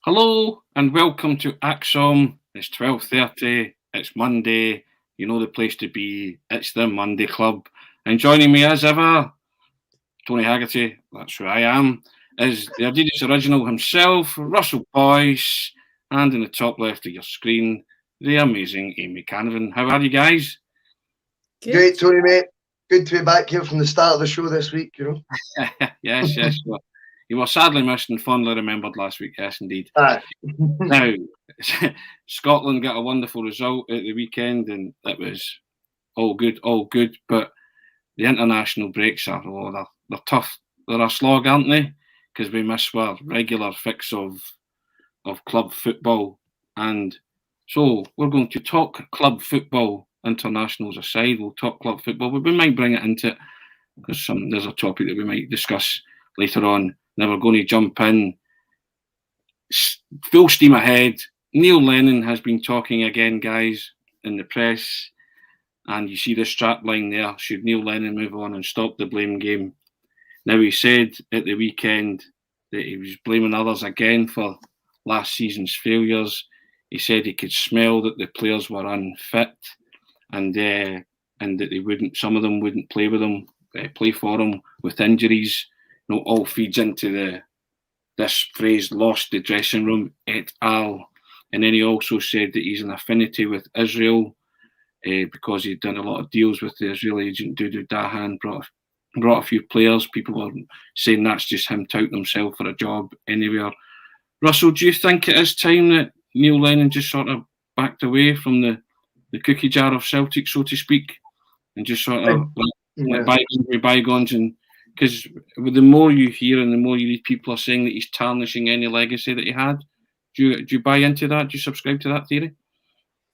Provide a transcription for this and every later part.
Hello and welcome to ACSOM. It's 12:30. It's Monday. You know the place to be. It's the Monday Club. And joining me as ever, Tony Haggerty, that's who I am, is the Adidas original himself, Russell Boyce, and in the top left of your screen, the amazing Amy Canavan. How are you guys? Good. Great, Tony, mate. Good to be back here from the start of the show this week, yes. Well, you were sadly missed and fondly remembered last week, yes, indeed. Aye. Now, Scotland got a wonderful result at the weekend, and it was all good. But the international breaks are they're tough. They're a slog, aren't they? Because we miss our regular fix of club football, and so we're going to talk club football. Internationals aside, we'll talk club football, but we might bring it into it because there's a topic that we might discuss later on. Now we're going to jump in full steam ahead. Neil Lennon has been talking again, guys, in the press, and you see the strap line there. Should Neil Lennon move on and stop the blame game? Now, he said at the weekend that he was blaming others again for last season's failures. He said he could smell that the players were unfit, and that they wouldn't. Some of them wouldn't play with him, play for him with injuries. All feeds into this phrase, lost the dressing room et al. And then he also said that he's an affinity with Israel because he'd done a lot of deals with the Israeli agent Dudu Dahan, brought a few players. People were saying that's just him touting himself for a job anywhere. Russell, do you think it is time that Neil Lennon just sort of backed away from the cookie jar of Celtic, so to speak, and just sort of let bygones be bygones? And because the more you hear and the more you read, people are saying that he's tarnishing any legacy that he had. Do you buy into that? Do you subscribe to that theory?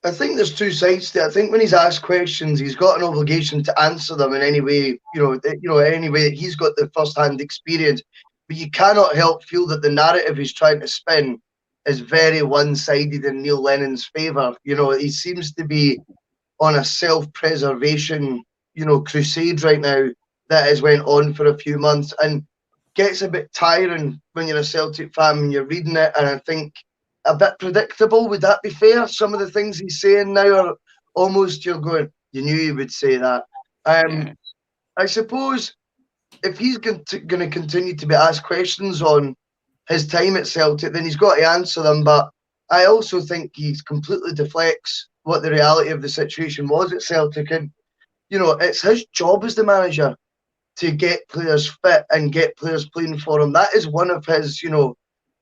I think there's two sides to it. I think when he's asked questions, he's got an obligation to answer them in any way, any way that he's got the first-hand experience. But you cannot help feel that the narrative he's trying to spin is very one-sided in Neil Lennon's favour. He seems to be on a self-preservation, crusade right now that has went on for a few months and gets a bit tiring when you're a Celtic fan and you're reading it. And I think a bit predictable. Would that be fair? Some of the things he's saying now are almost, you're going, you knew he would say that. I suppose if he's going to continue to be asked questions on his time at Celtic, then he's got to answer them. But I also think he completely deflects what the reality of the situation was at Celtic. And, it's his job as the manager to get players fit and get players playing for him. That is one of his,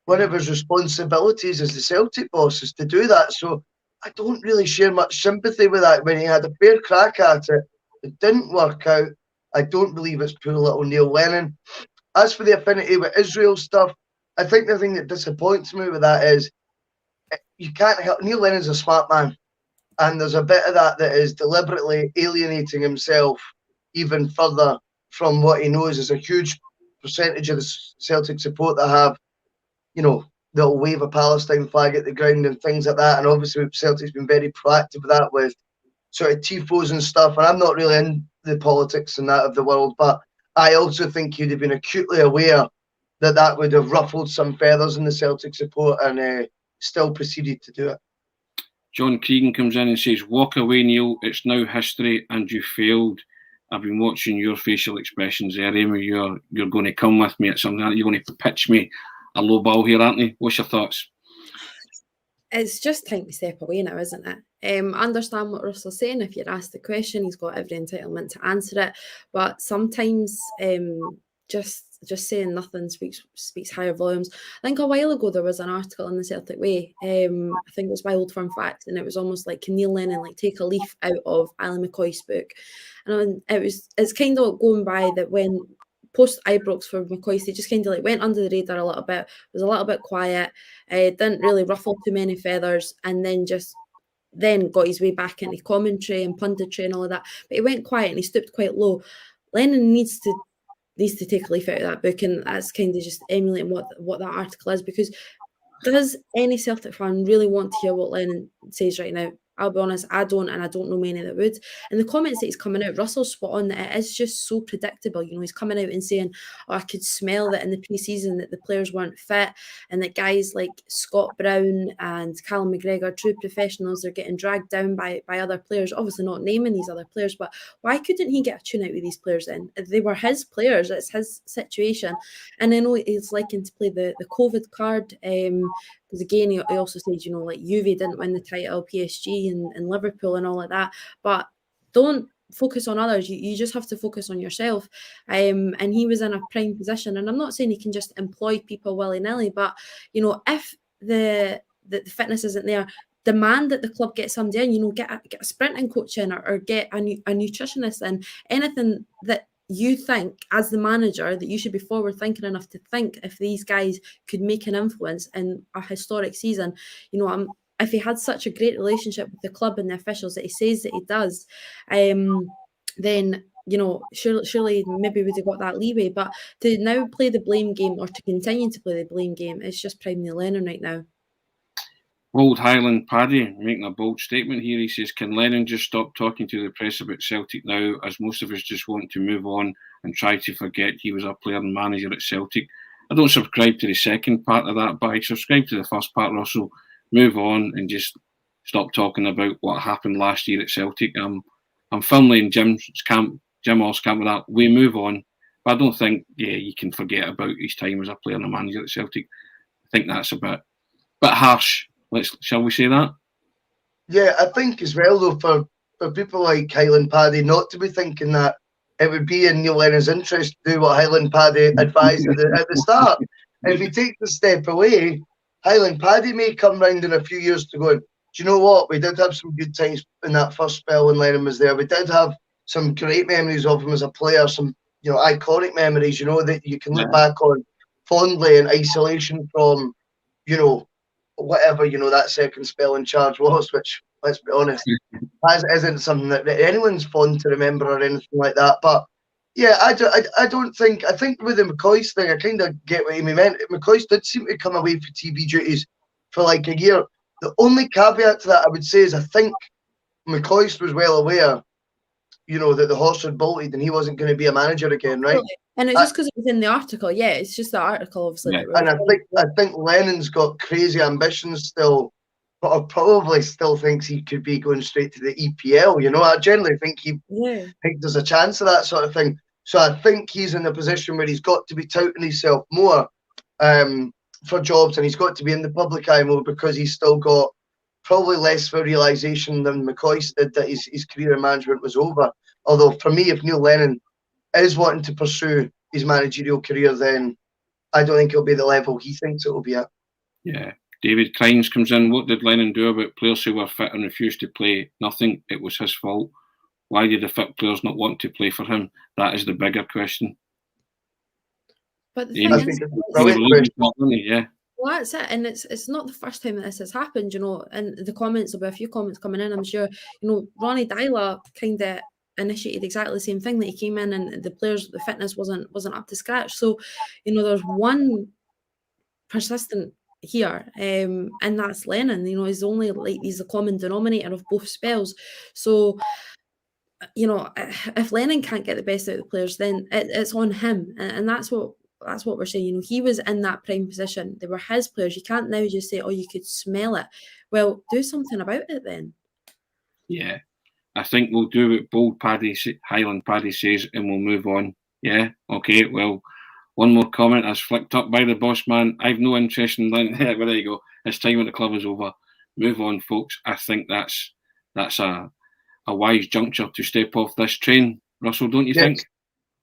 one of his responsibilities as the Celtic boss is to do that. So I don't really share much sympathy with that. When he had a fair crack at it, it didn't work out. I don't believe it's poor little Neil Lennon. As for the affinity with Israel stuff, I think the thing that disappoints me with that is you can't help. Neil Lennon's a smart man, and there's a bit of that is deliberately alienating himself even further from what he knows is a huge percentage of the Celtic support that have, they'll wave a Palestine flag at the ground and things like that. And obviously Celtic's been very proactive with that with sort of tifos and stuff. And I'm not really in the politics and that of the world, but I also think he'd have been acutely aware that would have ruffled some feathers in the Celtic support and still proceeded to do it. John Cregan comes in and says, walk away, Neil. It's now history and you failed. I've been watching your facial expressions there, Amy. You're going to come with me at something. You're going to pitch me a low ball here, aren't you? What's your thoughts? It's just time to step away now, isn't it? I understand what Russell's saying. If you're asked the question, he's got every entitlement to answer it. But sometimes just saying nothing speaks higher volumes. I think a while ago there was an article in the Celtic Way. I think it was by Old Firm Facts, and it was almost like, can Neil Lennon take a leaf out of Alan McCoy's book? And it's kind of going by that when post Ibrox for McCoy, they just kind of went under the radar a little bit, was a little bit quiet, didn't really ruffle too many feathers, and then got his way back into commentary and punditry and all of that. But he went quiet and he stooped quite low. Lennon needs to take a leaf out of that book, and that's kind of just emulating what that article is. Because does any Celtic fan really want to hear what Lennon says right now? I'll be honest, I don't, and I don't know many that would. And the comments that he's coming out, Russell's spot on, that it is just so predictable. You know, he's coming out and saying, oh, I could smell that in the pre-season that the players weren't fit, and that guys like Scott Brown and Callum McGregor, true professionals, are getting dragged down by other players, obviously not naming these other players, but why couldn't he get a tune out with these players then? They were his players, it's his situation. And I know he's liking to play the COVID card, because again, he also said, you know, like Juve didn't win the title, PSG and Liverpool and all of that, but don't focus on others. You just have to focus on yourself. And he was in a prime position, and I'm not saying he can just employ people willy-nilly, but you know, if the fitness isn't there, demand that the club get somebody in, you know, get a sprinting coach in, or get a nutritionist in, anything that you think as the manager that you should be forward thinking enough to think if these guys could make an influence in a historic season. You know, if he had such a great relationship with the club and the officials that he says that he does, then, you know, surely maybe we'd have got that leeway. But to now play the blame game, or to continue to play the blame game, it's just prime Neil Lennon right now. Old Highland Paddy making a bold statement here. He says, can Lennon just stop talking to the press about Celtic now, as most of us just want to move on and try to forget he was a player and manager at Celtic? I don't subscribe to the second part of that, but I subscribe to the first part, Russell. Move on and just stop talking about what happened last year at Celtic. I'm firmly in Jim Hall's camp with that. We move on. But I don't think, you can forget about his time as a player and a manager at Celtic. I think that's a bit harsh. Shall we say that? Yeah, I think as well, though, for people like Highland Paddy not to be thinking that it would be in Neil Lennon's interest to do what Highland Paddy advised at the start. If he takes a step away, Highland Paddy may come round in a few years to go, do you know what? We did have some good times in that first spell when Lennon was there. We did have some great memories of him as a player, some, you know, iconic memories, you know, that you can look back on fondly in isolation from, you know, whatever, you know, that second spell in charge was, which, let's be honest, isn't something that anyone's fond to remember or anything like that. But yeah, I think with the McCoist thing, I kind of get what he meant. McCoist did seem to come away for TV duties for like a year. The only caveat to that I would say is I think McCoist was well aware, you know, that the horse had bolted and he wasn't going to be a manager again, right? And it's just because it was in the article. Yeah, it's just the article, obviously. Yeah. And I think Lennon's got crazy ambitions still, but I probably still thinks he could be going straight to the EPL. You know, I generally think he think there's a chance of that sort of thing. So I think he's in a position where he's got to be touting himself more for jobs, and he's got to be in the public eye more because he's still got probably less of a realisation than McCoist did that his career in management was over. Although for me, if Neil Lennon is wanting to pursue his managerial career, then I don't think it'll be the level he thinks it will be at. Yeah. David Crines comes in. What did Lennon do about players who were fit and refused to play? Nothing. It was his fault. Why did the fit players not want to play for him? That is the bigger question. But the thing is, well, that's it, and it's not the first time that this has happened, you know. And the comments, there'll be a few comments coming in, I'm sure. You know, Ronnie Dyla kind of initiated exactly the same thing, that he came in and the fitness wasn't up to scratch. So, you know, there's one persistent here, and that's Lennon. You know, he's the common denominator of both spells. So, you know, if Lennon can't get the best out of the players, then it's on him, and that's what we're saying. You know, he was in that prime position. They were his players. You can't now just say, oh, you could smell it. Well, do something about it then. Yeah. I think we'll do what bold Highland Paddy says, and we'll move on. Yeah, okay. Well, one more comment as flicked up by the boss man. I've no interest in Lennon. Well, there you go. His time at the club is over. Move on, folks. I think that's a wise juncture to step off this train. Russell, don't you think?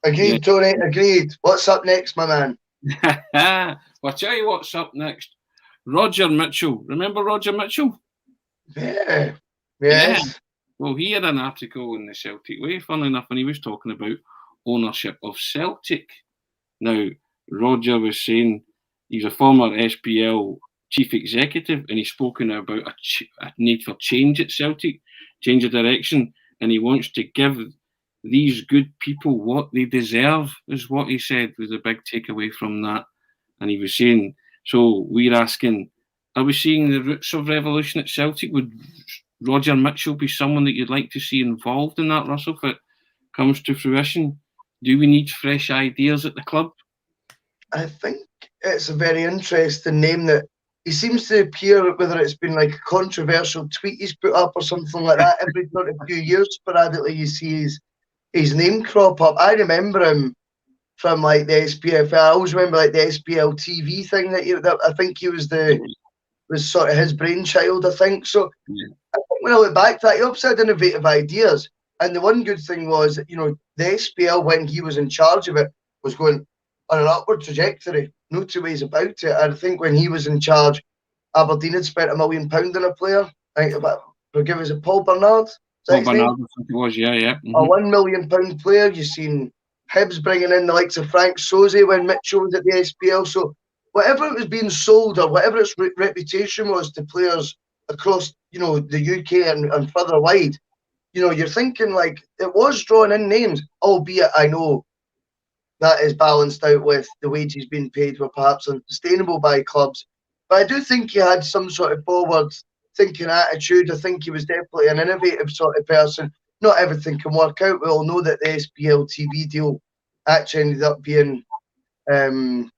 Agreed, Tony. Agreed. What's up next, my man? Well, I'll tell you what's up next. Roger Mitchell. Remember Roger Mitchell? Yeah. Yes. Yeah. Well, he had an article in the Celtic Way, funnily enough, and he was talking about ownership of Celtic. Now, Roger was saying he's a former SPL chief executive, and he's spoken about a need for change at Celtic, change of direction, and he wants to give these good people what they deserve, is what he said, was a big takeaway from that. And he was saying, so we're asking, are we seeing the roots of revolution at Celtic? Would Roger Mitchell be someone that you'd like to see involved in that, Russell, if it comes to fruition? Do we need fresh ideas at the club? I think it's a very interesting name that he seems to appear, whether it's been like a controversial tweet he's put up or something like that, every sort of few years sporadically you see his name crop up. I remember him from like the SPFL. I always remember like the SPL TV thing that I think he was sort of his brainchild, I think. So I think when I look back to that, he obviously had innovative ideas. And the one good thing was, you know, the SPL, when he was in charge of it, was going on an upward trajectory. No two ways about it. I think when he was in charge, Aberdeen had spent £1 million on a player. I think about, forgive us, Paul Bernard? Paul Bernard, I think it was, yeah. Mm-hmm. A £1 million player. You've seen Hibs bringing in the likes of Frank Soze when Mitchell was at the SPL. So whatever it was being sold or whatever its reputation was to players across, you know, the UK and further wide, you know, you're thinking like it was drawing in names, albeit I know that is balanced out with the wages being paid were perhaps unsustainable by clubs. But I do think he had some sort of forward-thinking attitude. I think he was definitely an innovative sort of person. Not everything can work out. We all know that the SPL TV deal actually ended up being, it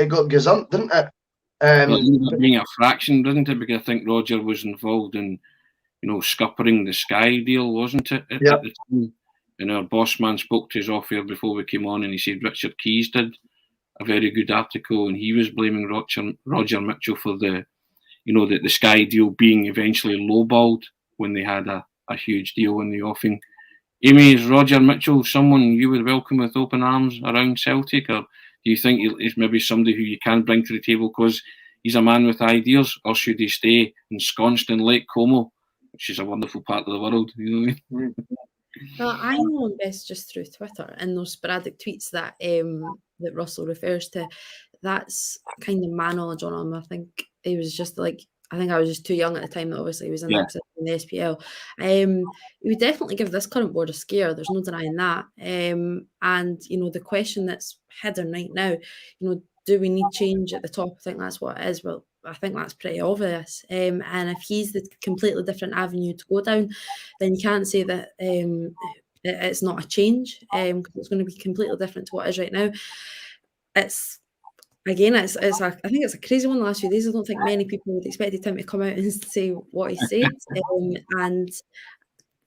got gazumped, didn't it? Well, it ended up being a fraction, didn't it? Because I think Roger was involved in, you know, scuppering the Sky deal, wasn't it, at the time? And our boss man spoke to us off air before we came on, and he said Richard Keys did a very good article, and he was blaming Roger Mitchell for the, you know, the Sky deal being eventually lowballed when they had a huge deal in the offing. Amy, is Roger Mitchell someone you would welcome with open arms around Celtic, or do you think he's maybe somebody who you can bring to the table because he's a man with ideas, or should he stay ensconced in Lake Como, which is a wonderful part of the world? You know what I mean? Well, I know him best just through Twitter and those sporadic tweets that that Russell refers to. That's kind of my knowledge on him. I think he was just like, I think I was just too young at the time that obviously he was in the SPL. He would definitely give this current board a scare. There's no denying that. And, you know, the question that's hidden right now, you know, do we need change at the top? I think that's what it is. Well, I think that's pretty obvious. And if he's the completely different avenue to go down, then you can't say that it's not a change because it's going to be completely different to what it is right now. It's I think it's a crazy one the last few days. I don't think many people would expect him to come out and say what he said. And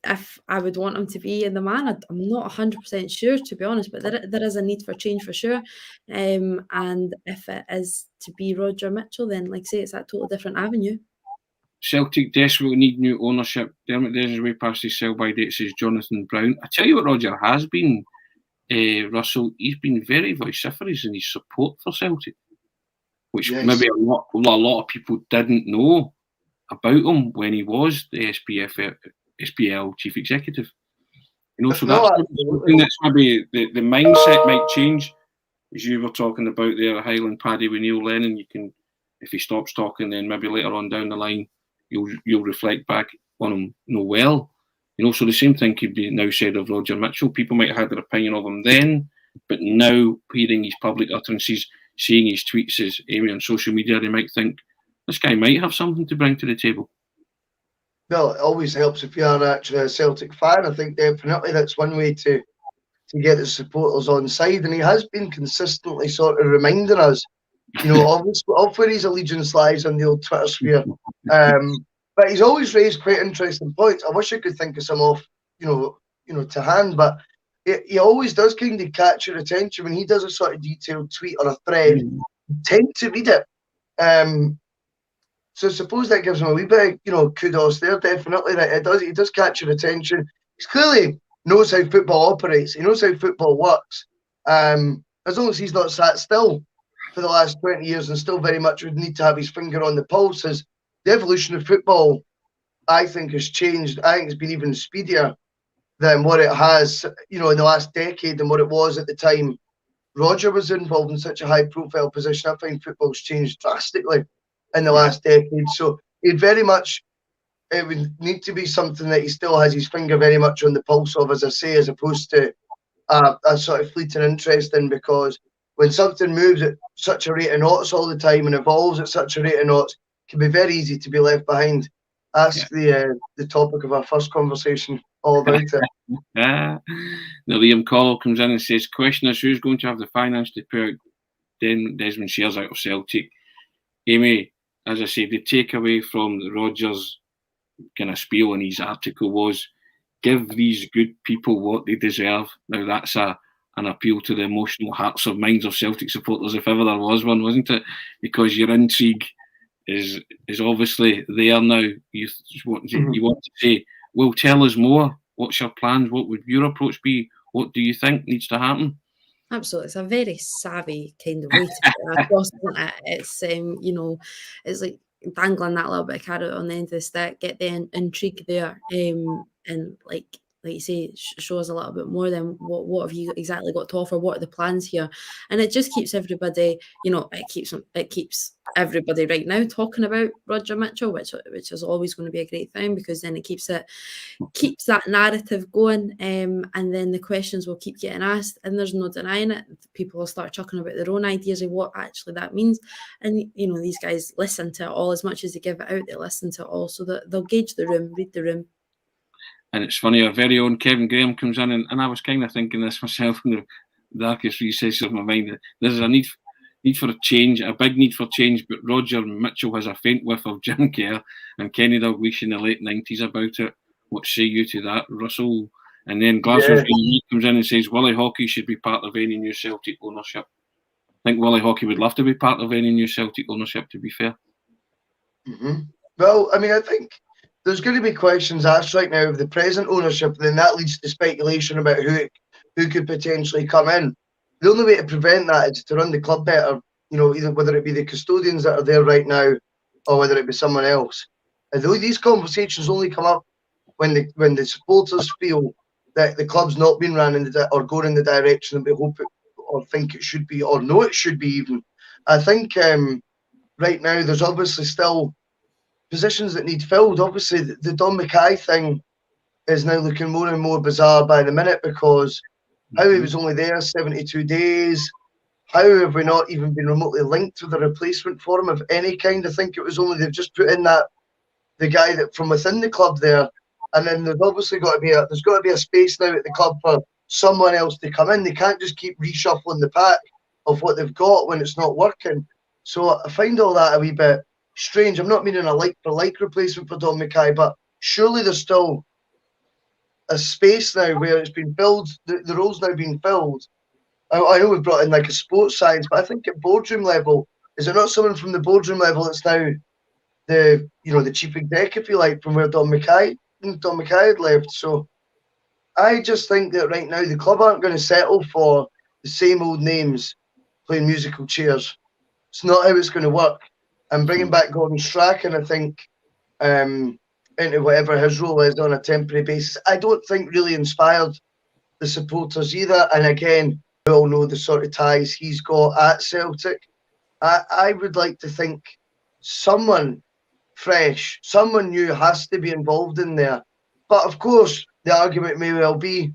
if I would want him to be in the man, I'm not 100% sure, to be honest, but there is a need for change for sure. And if it is to be Roger Mitchell, then, like I say, it's that totally different avenue. Celtic desperately need new ownership. Dermot Desmond's way past his sell-by date, says Jonathan Brown. I tell you what Roger has been, Russell, he's been very vociferous in his support for Celtic, which maybe a lot of people didn't know about him when he was the SPL chief executive. You know, so that's maybe the mindset might change. As you were talking about there, Highland Paddy with Neil Lennon, you can, if he stops talking, then maybe later on down the line, you'll reflect back on him, you know, well. You know, so the same thing could be now said of Roger Mitchell. People might have had their opinion of him then, but now hearing his public utterances, seeing his tweets as Amy on social media, they might think this guy might have something to bring to the table. Well, it always helps if you are actually a Celtic fan. I think definitely that's one way to get the supporters on side, and he has been consistently sort of reminding us, you know, of where his allegiance lies on the old Twitter sphere. But he's always raised quite interesting points. I wish I could think of some off, you know, to hand, but he always does kind of catch your attention when he does a sort of detailed tweet or a thread. You tend to read it. So I suppose that gives him a wee bit of, you know, kudos there, definitely. That he does catch your attention. He clearly knows how football operates. He knows how football works. As long as he's not sat still for the last 20 years and still very much would need to have his finger on the pulse, as the evolution of football, I think, has changed. I think it's been even speedier than what it has, you know, in the last decade than what it was at the time Roger was involved in such a high-profile position. I find football's changed drastically in the last decade. So it would need to be something that he still has his finger very much on the pulse of, as I say, as opposed to a sort of fleeting interest in, because when something moves at such a rate of knots all the time and evolves at such a rate of knots, it can be very easy to be left behind. ask the topic of our first conversation all about it. Now Liam Connell comes in and says, question is, who's going to have the finance to pay out Desmond shares out of Celtic? Amy, as I said, the takeaway from Rodgers' kind of spiel in his article was, give these good people what they deserve. Now that's an appeal to the emotional hearts of minds of Celtic supporters, if ever there was one, wasn't it? Because your intrigue is obviously there now. You want to say, well, tell us more. What's your plans? What would your approach be? What do you think needs to happen? Absolutely, it's a very savvy kind of way to put it across, isn't it? It's it's like dangling that little bit of carrot on the end of the stick, get the intrigue there, and like you say, show us a little bit more. Then what have you exactly got to offer? What are the plans here? And it just keeps everybody, it keeps everybody right now talking about Roger Mitchell, which is always going to be a great thing, because then it keeps that narrative going, and then the questions will keep getting asked, and there's no denying it. People will start chucking about their own ideas of what actually that means, and these guys listen to it all. As much as they give it out, they listen to it all, so that they'll gauge the room, read the room. And it's funny, our very own Kevin Graham comes in, and I was kind of thinking this myself in the darkest recesses of my mind. There's a need for a change, a big need for change, but Roger Mitchell has a faint whiff of Jim Kerr and Kenny Dalglish in the late 90s about it. What say you to that, Russell? And then Glasgow's comes in and says, Willie Hockey should be part of any new Celtic ownership. I think Willie Hockey would love to be part of any new Celtic ownership, to be fair. Mm-hmm. Well, I mean, I think there's going to be questions asked right now of the present ownership, then that leads to speculation about who could potentially come in. The only way to prevent that is to run the club better, either whether it be the custodians that are there right now or whether it be someone else. And these conversations only come up when the supporters feel that the club's not being run or going in the direction that we hope it or think it should be or know it should be even. I think right now there's obviously still positions that need filled. Obviously, the Don Mackay thing is now looking more and more bizarre by the minute, because how he was only there 72 days. How have we not even been remotely linked with a replacement for him of any kind? I think it was only they've just put in the guy that from within the club there, and then there's obviously got to be a space now at the club for someone else to come in. They can't just keep reshuffling the pack of what they've got when it's not working. So I find all that a wee bit strange. I'm not meaning a like-for-like replacement for Don Mackay, but surely there's still a space now where it's been filled. The role's now been filled. I know we've brought in like a sports science, but I think at boardroom level, is there not someone from the boardroom level that's now the chief exec, if you like, from where Don Mackay had left? So I just think that right now the club aren't going to settle for the same old names playing musical chairs. It's not how it's going to work. And bringing back Gordon Strachan, I think, into whatever his role is on a temporary basis, I don't think really inspired the supporters either. And again, we all know the sort of ties he's got at Celtic. I would like to think someone fresh, someone new has to be involved in there. But of course, the argument may well be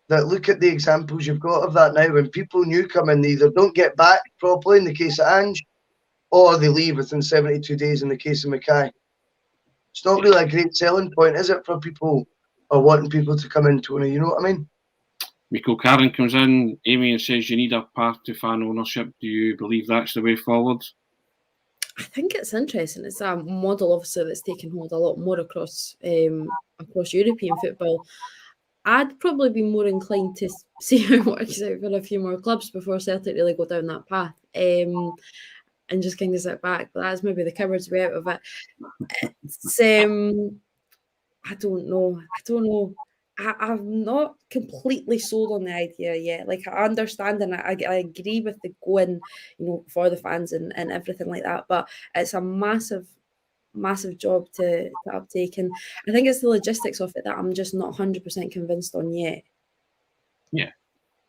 that look at the examples you've got of that now. When people new come in, they either don't get back properly in the case of Ange, or they leave within 72 days in the case of Mackay. It's not really a great selling point, is it, for people or wanting people to come into it? You know what I mean? Michael Karen comes in, Amy, and says you need a path to fan ownership. Do you believe that's the way forward? I think it's interesting. It's a model, obviously, that's taken hold a lot more across European football. I'd probably be more inclined to see how it works out for a few more clubs before Celtic really go down that path. And just kind of sit back, but that's maybe the coward's way out of it. It's I don't know. I'm not completely sold on the idea yet. Like, I understand and I agree with the going, for the fans and everything like that, but it's a massive job to uptake, and I think it's the logistics of it that I'm just not 100% convinced on yet. Yeah,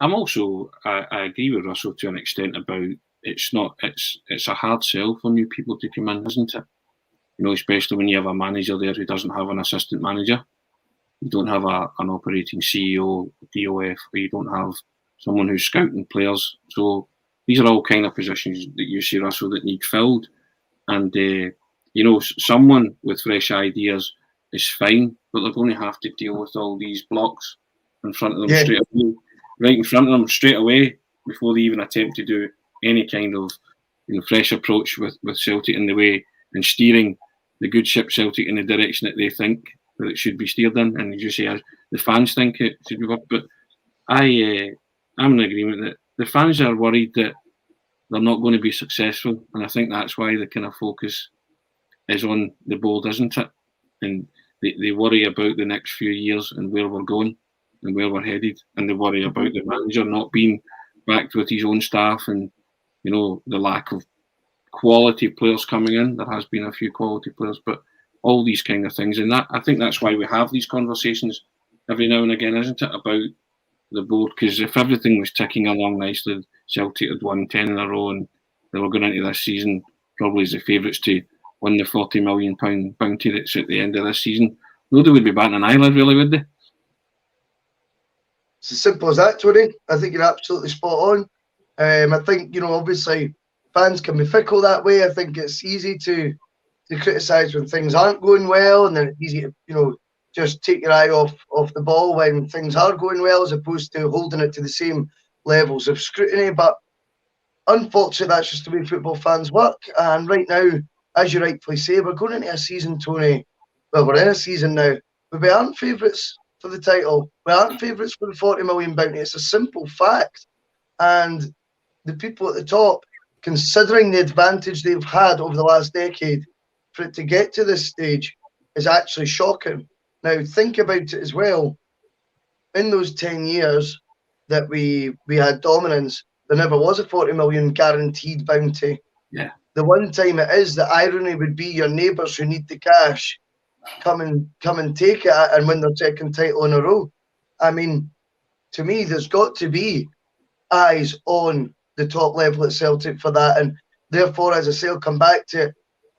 I'm also I agree with Russell to an extent about it's a hard sell for new people to come in, isn't it? Especially when you have a manager there who doesn't have an assistant manager. You don't have an operating CEO, DOF, or you don't have someone who's scouting players. So these are all kind of positions that you see, Russell, that need filled. And someone with fresh ideas is fine, but they're going to have to deal with all these blocks in front of them straight away, right in front of them straight away, before they even attempt to do any kind of fresh approach with Celtic in the way and steering the good ship Celtic in the direction that they think that it should be steered in, and as you say, the fans think it should be worked. But I'm in agreement that the fans are worried that they're not going to be successful, and I think that's why the kind of focus is on the board, isn't it? And they worry about the next few years and where we're going and where we're headed, and they worry about the manager not being backed with his own staff, and the lack of quality players coming in. There has been a few quality players, but all these kind of things, and that I think that's why we have these conversations every now and again, isn't it, about the board? Because if everything was ticking along nicely, Celtic had won 10 in a row, and they were going into this season probably as the favourites to win the £40 million bounty that's at the end of this season. Nobody would be batting an eyelid, really, would they? It's as simple as that, Tony. I think you're absolutely spot on. I think, obviously fans can be fickle that way. I think it's easy to criticise when things aren't going well, and then it's easy to, just take your eye off the ball when things are going well, as opposed to holding it to the same levels of scrutiny. But unfortunately, that's just the way football fans work. And right now, as you rightfully say, we're going into a season, Tony. Well, we're in a season now, but we aren't favourites for the title. We aren't favourites for the 40 million bounty. It's a simple fact. And the people at the top, considering the advantage they've had over the last decade, for it to get to this stage is actually shocking. Now, think about it as well. In those 10 years that we had dominance, there never was a 40 million guaranteed bounty. Yeah. The one time it is, the irony would be your neighbours who need the cash come and take it and win their second title in a row. I mean, to me, there's got to be eyes on the top level at Celtic for that, and therefore, as I say, I'll come back to it,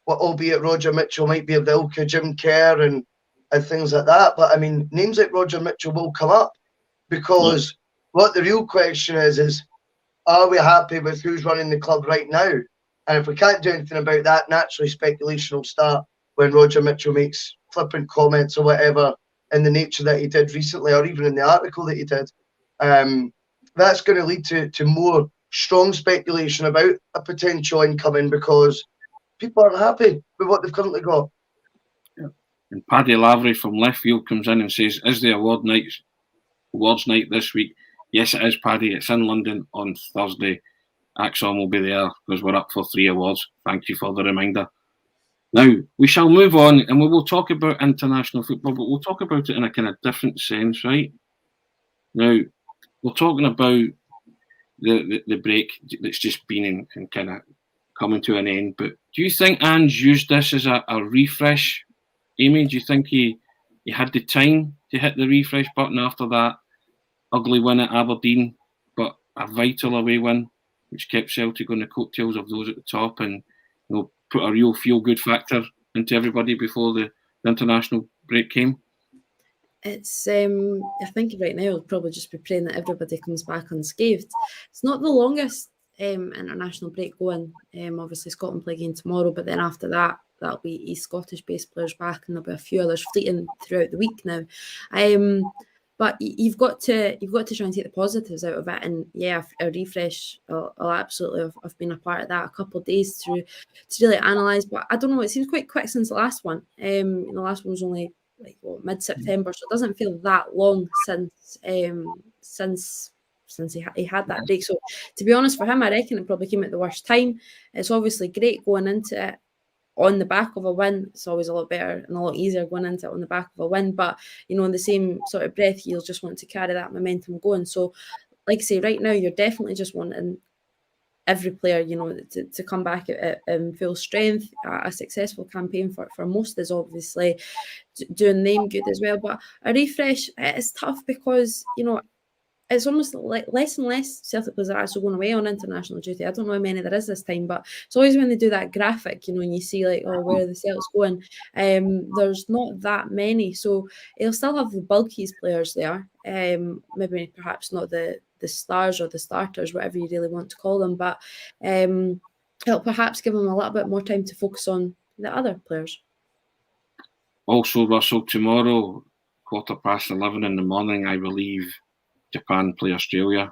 albeit Roger Mitchell might be of the ilk of Jim Kerr and things like that, but I mean, names like Roger Mitchell will come up, because what the real question is are we happy with who's running the club right now? And if we can't do anything about that, naturally speculation will start when Roger Mitchell makes flippant comments or whatever in the nature that he did recently, or even in the article that he did. That's going to lead to more strong speculation about a potential incoming, because people aren't happy with what they've currently got. Yeah. And Paddy Lavery from left field comes in and says, is the awards night this week? Yes, it is, Paddy. It's in London on Thursday. ACSOM will be there because we're up for 3 awards. Thank you for the reminder. Now, we shall move on, and we will talk about international football, but we'll talk about it in a kind of different sense, right? Now, we're talking about the break that's just been and kind of coming to an end, but do you think Ange used this as a refresh, Amy? Do you think he had the time to hit the refresh button after that ugly win at Aberdeen, but a vital away win, which kept Celtic on the coattails of those at the top, and put a real feel-good factor into everybody before the international break came? It's I think right now I'll probably just be praying that everybody comes back unscathed. It's not the longest international break going. Obviously Scotland play again tomorrow, but then after that, that'll be Scottish-based players back, and there'll be a few others fleeting throughout the week now. But you've got to try and take the positives out of it, and yeah, a refresh. I'll absolutely have been a part of that. A couple of days to really analyse, but I don't know. It seems quite quick since the last one. The last one was only mid-September, so it doesn't feel that long since he had that break. So to be honest, for him, I reckon it probably came at the worst time. It's obviously great going into it on the back of a win. It's always a lot better and a lot easier going into it on the back of a win, but in the same sort of breath, you'll just want to carry that momentum going. So like I say, right now you're definitely just wanting every player to come back at full strength. A successful campaign for most is obviously doing them good as well, but a refresh is tough because it's almost like less and less Celtic players are actually going away on international duty. I don't know how many there is this time, but it's always when they do that graphic, and you see where are the Celtics going. There's not that many, so he'll still have the bulkiest players there. Maybe perhaps not the stars or the starters, whatever you really want to call them, but it'll perhaps give him a little bit more time to focus on the other players. Also, Russell, tomorrow, 11:15 in the morning, I believe Japan play Australia.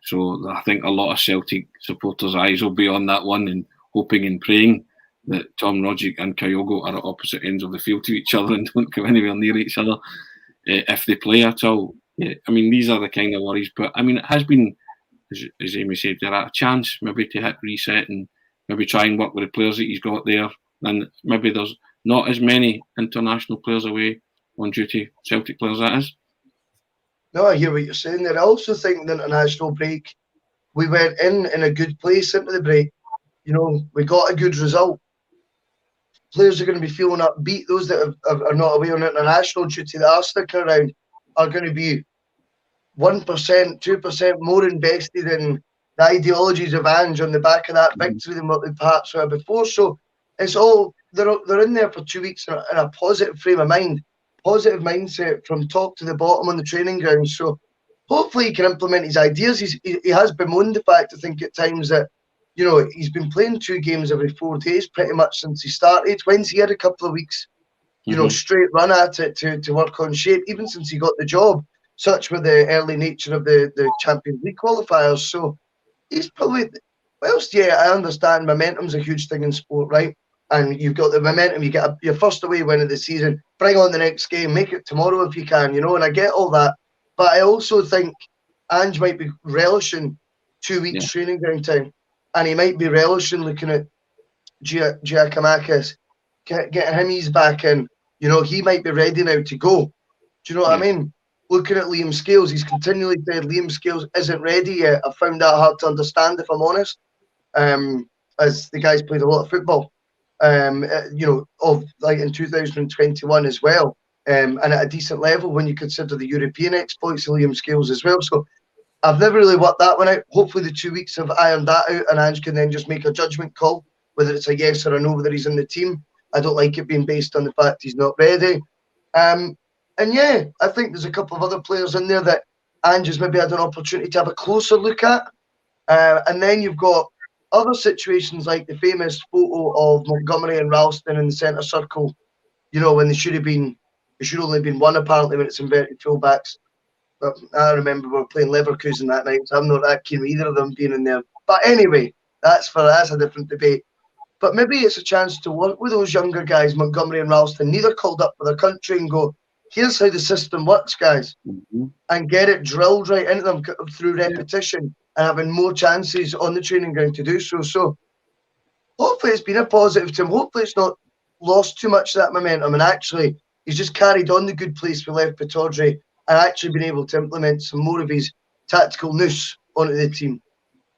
So I think a lot of Celtic supporters' eyes will be on that one and hoping and praying that Tom Rogic and Kyogo are at opposite ends of the field to each other and don't come anywhere near each other if they play at all. Yeah, I mean, these are the kind of worries. But, I mean, it has been, as Amy said, there are a chance maybe to hit reset and maybe try and work with the players that he's got there. And maybe there's not as many international players away on duty, Celtic players, that is. No, I hear what you're saying there. I also think the international break, we went in a good place into the break. You know, we got a good result. Players are going to be feeling upbeat. Those that are not away on international duty that are sticking around are going to be 1%, 2% more invested in the ideologies of Ange on the back of that victory than what they perhaps were before. So it's all, they're in there for 2 weeks in a positive frame of mind, positive mindset from top to the bottom on the training ground. So hopefully he can implement his ideas. He has bemoaned the fact, I think, at times that, you know, he's been playing 2 games every 4 days pretty much since he started. When's he had a couple of weeks, you know, straight run at it to work on shape, even since he got the job, such with the early nature of the Champions League qualifiers. So he's probably, whilst, yeah, I understand momentum's a huge thing in sport, right? And you've got the momentum, you get your first away win of the season, bring on the next game, make it tomorrow if you can, you know, and I get all that. But I also think Ange might be relishing 2 weeks training ground time. And he might be relishing looking at Giacomakis, getting him eased back in. You know, he might be ready now to go. Do you know what I mean? Looking at Liam Scales, he's continually said Liam Scales isn't ready yet. I found that hard to understand, if I'm honest, as the guy's played a lot of football, you know, of like in 2021 as well, and at a decent level when you consider the European exploits of Liam Scales as well. So I've never really worked that one out. Hopefully the 2 weeks have ironed that out and Ange can then just make a judgment call, whether it's a yes or a no, whether he's in the team. I don't like it being based on the fact he's not ready. And yeah, I think there's a couple of other players in there that Ange has maybe had an opportunity to have a closer look at. And then you've got other situations like the famous photo of Montgomery and Ralston in the centre circle, you know, when there should only been one apparently when it's inverted fullbacks. But I remember we were playing Leverkusen that night, so I'm not that keen with either of them being in there. But anyway, that's a different debate. But maybe it's a chance to work with those younger guys, Montgomery and Ralston, neither called up for their country, and go, here's how the system works, guys, and get it drilled right into them through repetition and having more chances on the training ground to do so. So hopefully it's been a positive to him. Hopefully it's not lost too much of that momentum, and actually he's just carried on the good place we left Pittodrie and actually been able to implement some more of his tactical nous onto the team.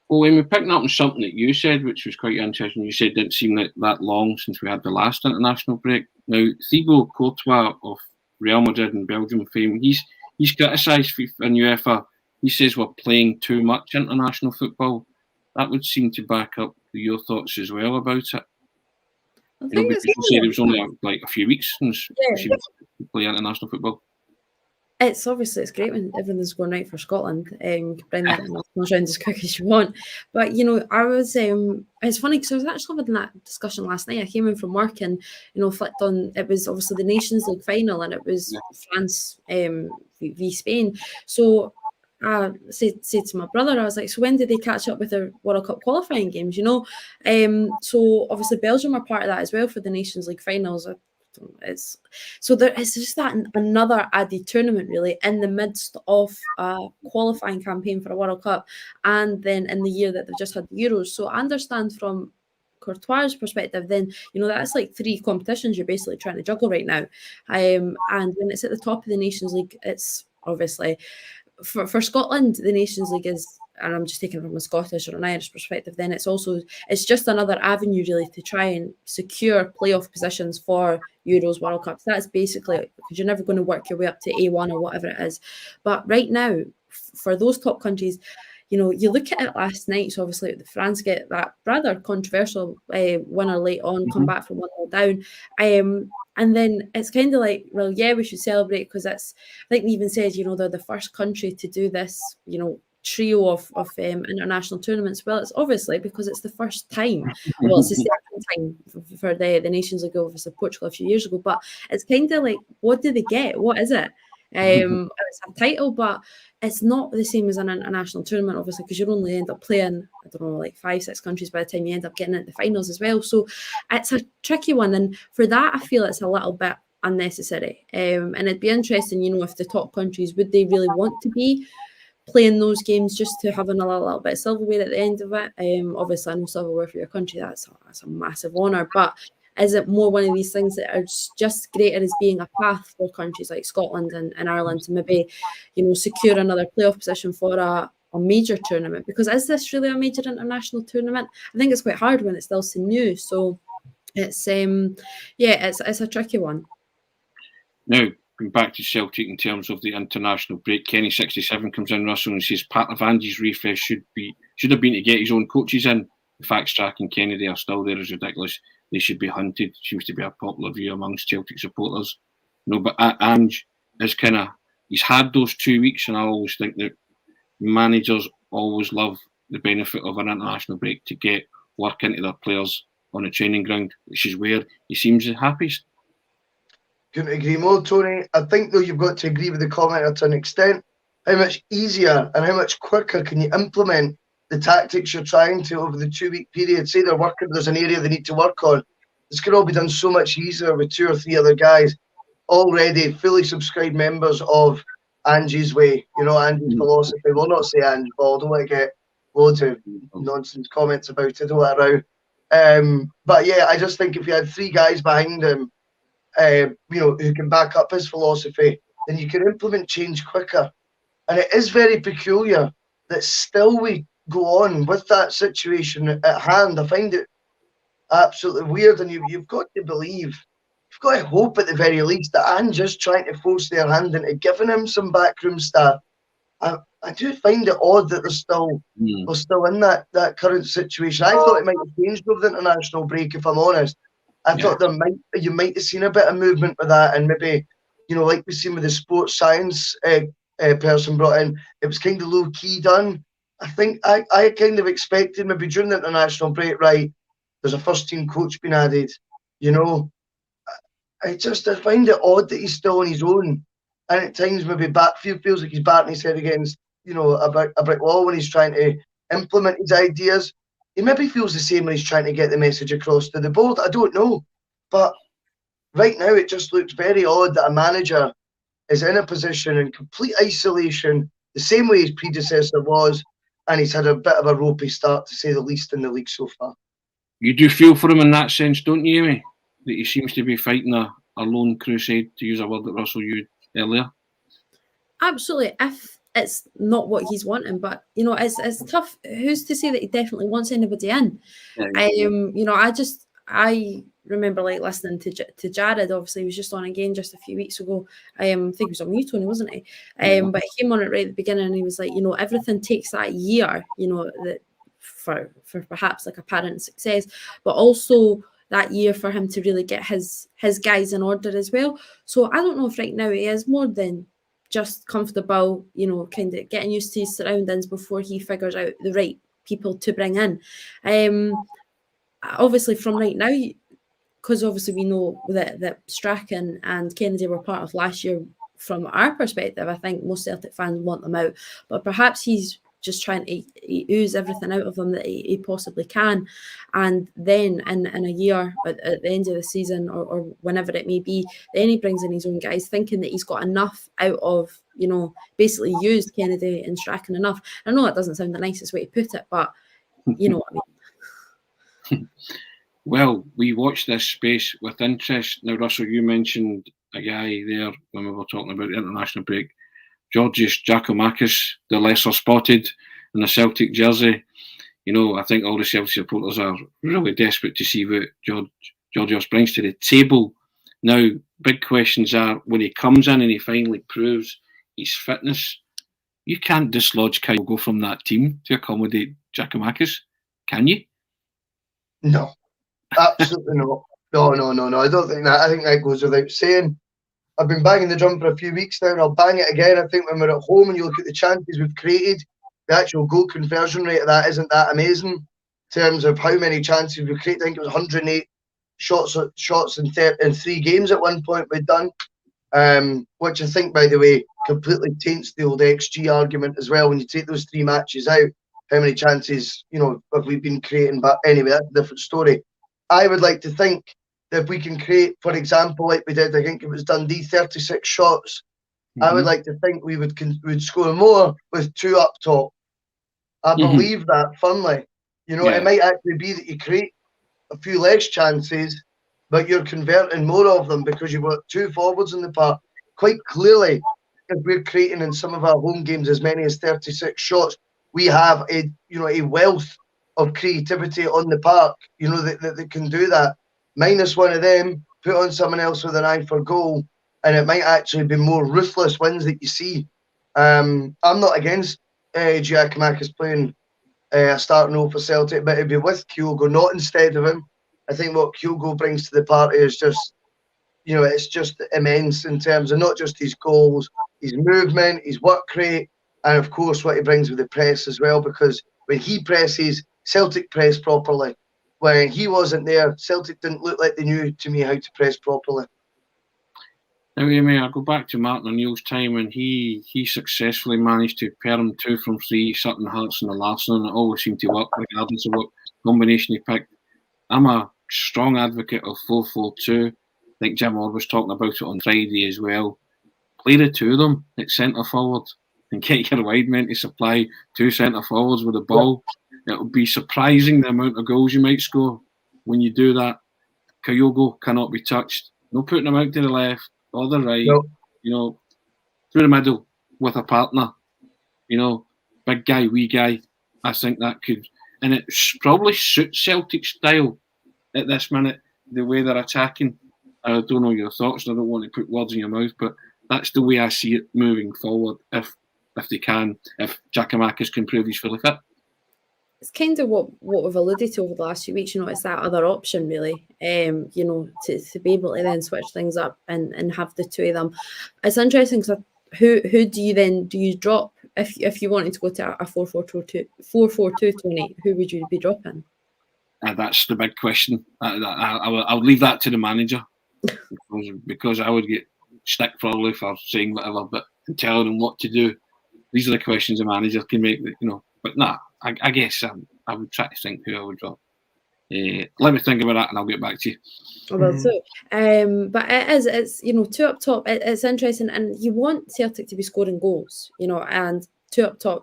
Well, when we're picking up on something that you said, which was quite interesting, you said it didn't seem like that long since we had the last international break. Now, Thibaut Courtois of Real Madrid and Belgium fame, he's criticised FIFA and UEFA. He says we're playing too much international football. That would seem to back up your thoughts as well about it. You know, because you said it was only like a few weeks since we play international football. It's great when everything's going right for Scotland. You can bring that in round as quick as you want. But, you know, I was, it's funny because I was actually having that discussion last night. I came in from work and, you know, flicked on, it was obviously the Nations League final and it was France v Spain. So I said to my brother, I was like, so when did they catch up with their World Cup qualifying games, you know? So obviously Belgium are part of that as well for the Nations League finals. It's just that another added tournament really in the midst of a qualifying campaign for a World Cup, and then in the year that they've just had the Euros. So I understand from Courtois' perspective, then, you know, that's like 3 competitions you're basically trying to juggle right now. And when it's at the top of the Nations League, it's obviously for Scotland, the Nations League is, and I'm just taking it from a Scottish or an Irish perspective, then it's just another avenue really to try and secure playoff positions for Euros, World Cups. That's basically it, because you're never going to work your way up to A1 or whatever it is. But right now, for those top countries, you know, you look at it last night, so obviously the France get that rather controversial winner late on, come back from 1-0 down. And then it's kind of like, well, yeah, we should celebrate because I think they even said, you know, they're the first country to do this, you know, trio of international tournaments. Well, it's obviously because it's the first time. Well, it's the second time for the Nations League obviously Portugal a few years ago, but it's kind of like, what do they get? What is it? It's a title, but it's not the same as an international tournament, obviously, because you only end up playing, I don't know, like 5-6 countries by the time you end up getting into the finals as well. So it's a tricky one, and for that, I feel it's a little bit unnecessary. And it'd be interesting, if the top countries, would they really want to be playing those games just to having a little bit of silverware at the end of it? Obviously, I know silverware for your country, that's a massive honour, but is it more one of these things that are just greater as being a path for countries like Scotland and Ireland to maybe, secure another playoff position for a major tournament? Because is this really a major international tournament? I think it's quite hard when it's still so new. So it's it's a tricky one. Now, going back to Celtic in terms of the international break, Kenny67 comes in, Russell, and says part of Ange's refresh should have been to get his own coaches in. The fact Strack and Kennedy are still there is ridiculous. They should be hunted. Seems to be a popular view amongst Celtic supporters. But Ange is he's had those 2 weeks, and I always think that managers always love the benefit of an international break to get work into their players on a training ground, which is where he seems the happiest. Couldn't agree more, Tony. I think, though, you've got to agree with the commenter to an extent. How much easier and how much quicker can you implement the tactics you're trying to over the 2 week period? Say they're working, there's an area they need to work on. This could all be done so much easier with 2 or 3 other guys already fully subscribed members of Angie's way, Angie's philosophy. We'll not say Ange, but I don't want to get loads of nonsense comments about it all around. But yeah, I just think if you had 3 guys behind him, who can back up his philosophy, then you can implement change quicker. And it is very peculiar that still we go on with that situation at hand. I find it absolutely weird, and you've got to believe, you've got to hope at the very least that Ange is trying to force their hand into giving him some backroom staff. I do find it odd that they're still in that current situation. I thought it might have changed over the international break, if I'm honest. I thought you might have seen a bit of movement with that, and maybe, like we've seen with the sports science person brought in, it was kind of low key done. I think I kind of expected maybe during the international break, right, there's a first team coach being added. I find it odd that he's still on his own, and at times maybe feels like he's batting his head against a brick wall when he's trying to implement his ideas. He maybe feels the same when he's trying to get the message across to the board. I don't know. But right now it just looks very odd that a manager is in a position in complete isolation, the same way his predecessor was, and he's had a bit of a ropey start, to say the least, in the league so far. You do feel for him in that sense, don't you, Amy? That he seems to be fighting a lone crusade, to use a word that Russell used earlier. Absolutely. If it's not what he's wanting, but it's tough. Who's to say that he definitely wants anybody in? I remember listening to Jared. Obviously, he was just on again just a few weeks ago. I think he was on you, Tony, wasn't he? But he came on it right at the beginning, and he was like, everything takes that year, that for perhaps like apparent success, but also that year for him to really get his guys in order as well. So I don't know if right now he is more than just comfortable, kind of getting used to his surroundings before he figures out the right people to bring in. Obviously from right now, because obviously we know that Strachan and Kennedy were part of last year. From our perspective, I think most Celtic fans want them out, but perhaps he's just trying to ooze everything out of them that he possibly can, and then in a year at the end of the season or whenever it may be, then he brings in his own guys, thinking that he's got enough out of, basically used Kennedy and Strachan enough. I know that doesn't sound the nicest way to put it, but you know what I mean. Well, we watch this space with interest. Now, Russell, you mentioned a guy there when we were talking about the international break, Georgios Giacomakis, the lesser spotted in the Celtic jersey. I think all the Celtic supporters are really desperate to see what Georgios brings to the table. Now, big questions are, when he comes in and he finally proves his fitness, you can't dislodge Kyle Go from that team to accommodate Giacomakis, can you? No, absolutely not. No. I don't think that. I think that goes without saying. I've been banging the drum for a few weeks now, and I'll bang it again. I think when we're at home and you look at the chances we've created, the actual goal conversion rate of that isn't that amazing. terms of how many chances we created. I think it was 108 shots in 3 games at one point we'd done, which I think, by the way, completely taints the old XG argument as well. When you take those 3 matches out, how many chances, have we been creating? But anyway, that's a different story. I would like to think that if we can create, for example, like we did, I think it was Dundee, 36 shots. I would like to think we would score more with 2 up top. I believe that firmly. It might actually be that you create a few less chances, but you're converting more of them because you've got 2 forwards in the park. Quite clearly, if we're creating in some of our home games as many as 36 shots, we have a wealth of creativity on the park, that can do that. Minus one of them, put on someone else with an eye for goal, and it might actually be more ruthless wins that you see. I'm not against Giacomakis playing a starting role for Celtic, but it'd be with Kyogo, not instead of him. I think what Kyogo brings to the party is just, it's just immense in terms of not just his goals, his movement, his work rate, and of course what he brings with the press as well, because when he presses, Celtic press properly. When he wasn't there, Celtic didn't look like they knew, to me, how to press properly. Now, I'll go back to Martin O'Neill's time, and he successfully managed to pair him 2 from 3, Sutton, Hartson and Larsson, and it always seemed to work regardless of what combination he picked. I'm a strong advocate of 4-4-2. I think Jim Orr was talking about it on Friday as well. Play the 2 of them at centre forward and get your wide men to supply 2 centre forwards with the ball. It'll be surprising the amount of goals you might score when you do that. Kyogo cannot be touched. No putting him out to the left or the right. Through the middle with a partner. Big guy, wee guy. I think that could, and it probably suits Celtic style at this minute, the way they're attacking. I don't know your thoughts, and I don't want to put words in your mouth, but that's the way I see it moving forward. If Giacomakis can prove he's fully fit. It's kind of what we've alluded to over the last few weeks. It's that other option, really. To be able to then switch things up and have the 2 of them. It's interesting because who do you drop if you wanted to go to a 4-4-2, Tony? Who would you be dropping? That's the big question. I'll leave that to the manager because I would get stick probably for saying whatever, but telling him what to do. These are the questions a manager can make. But nah. I guess I would try to think who I would drop. Let me think about that, and I'll get back to you. Well, too. But it's 2 up top. It's interesting, and you want Celtic to be scoring goals, and 2 up top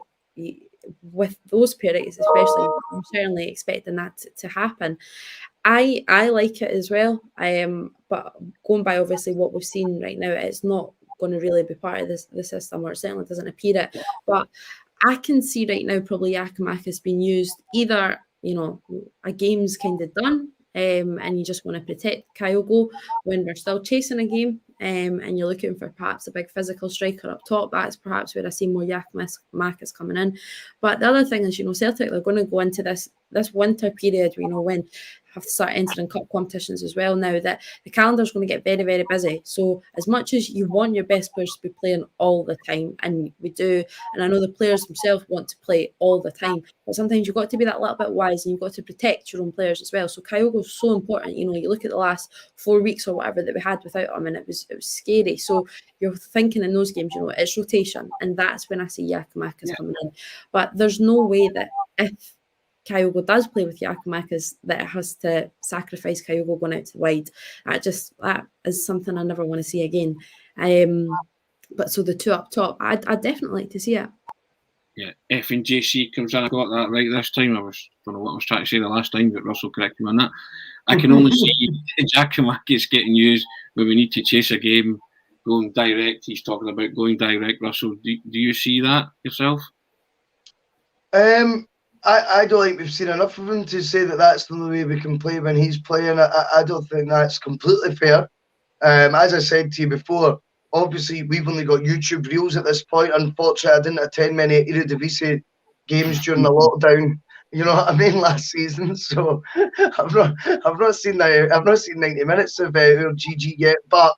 with those pairings, especially. I'm certainly expecting that to happen. I like it as well. But going by obviously what we've seen right now, it's not going to really be part of the system, or it certainly doesn't appear it. But I can see right now probably Giacomakis being used either, a game's kind of done, and you just want to protect Kyogo when we're still chasing a game, and you're looking for perhaps a big physical striker up top. That's perhaps where I see more Giacomakis coming in. But the other thing is, Celtic, they're going to go into this winter period, when have to start entering cup competitions as well now, that the calendar's going to get very, very busy. So as much as you want your best players to be playing all the time, and we do, and I know the players themselves want to play all the time, but sometimes you've got to be that little bit wise, and you've got to protect your own players as well. So Kyogo's so important. You look at the last 4 weeks or whatever that we had without him, and it was scary. So you're thinking in those games, it's rotation, and that's when I see Giacomakis coming in. But there's no way that if Kyogo does play with Giacomakis that it has to sacrifice Kyogo going out to the wide. That is something I never want to see again. But so the 2 up top, I'd definitely like to see it. Yeah, F and JC comes in. I got that right this time. Don't know what I was trying to say the last time, but Russell corrected me on that. I can only see Giacomakis getting used when we need to chase a game, going direct. He's talking about going direct, Russell. Do you see that yourself? I don't think we've seen enough of him to say that that's the way we can play when he's playing. I don't think that's completely fair. As I said to you before, obviously we've only got YouTube Reels at this point. Unfortunately, I didn't attend many Eredivisie games during the lockdown. You know what I mean? Last season, so I've not seen 90 minutes of GG yet. But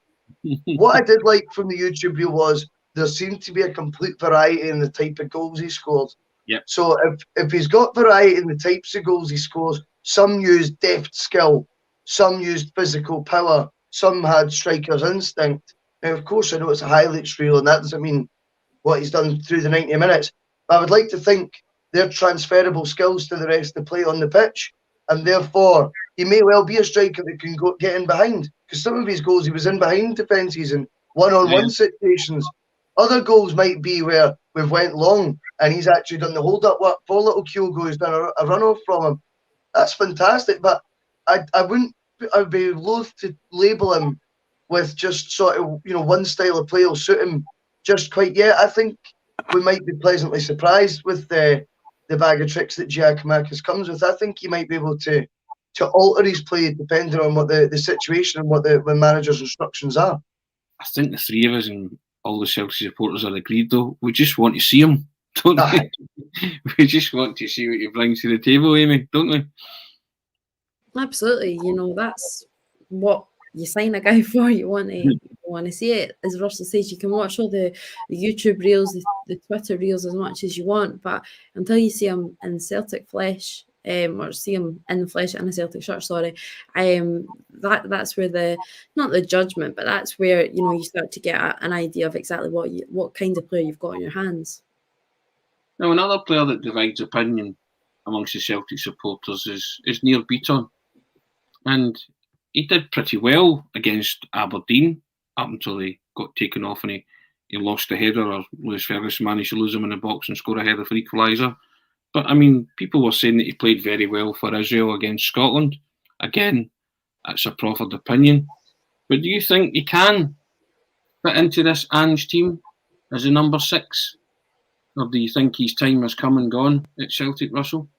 what I did like from the YouTube Reel was there seemed to be a complete variety in the type of goals he scored. Yep. So if he's got variety in the types of goals he scores, some used deft skill, some used physical power, some had striker's instinct. Now, of course, I know it's a highlights reel, and that doesn't mean what he's done through the 90 minutes. But I would like to think they're transferable skills to the rest of the play on the pitch, and therefore he may well be a striker that can get in behind. Because some of his goals, he was in behind defences and one-on-one situations. Other goals might be where we've went long and he's actually done the hold-up work for little Kyogo, who's done a run-off from him. That's fantastic, but I'd be loath to label him with just sort of, one style of play will suit him just quite yet. I think we might be pleasantly surprised with the bag of tricks that Giacomakis comes with. I think he might be able to alter his play depending on what the situation and what the manager's instructions are. I think the three of us and all the Celtic supporters are agreed, though. We just want to see him, don't we? We just want to see what he brings to the table, Amy, don't we? Absolutely. That's what you sign a guy for. You want to see it. As Russell says, you can watch all the YouTube reels, the Twitter reels as much as you want, but until you see him in Celtic flesh, or see him in the flesh in a Celtic shirt, that's where not the judgment, but that's where you start to get an idea of exactly what kind of player you've got on your hands. Now, another player that divides opinion amongst the Celtic supporters is Neil Beaton, and he did pretty well against Aberdeen up until they got taken off and he lost the header, or Lewis Ferguson managed to lose him in the box and score a header for equaliser. But, I mean, people were saying that he played very well for Israel against Scotland. Again, that's a proffered opinion. But do you think he can fit into this Ange team as a number 6? Or do you think his time has come and gone at Celtic, Russell?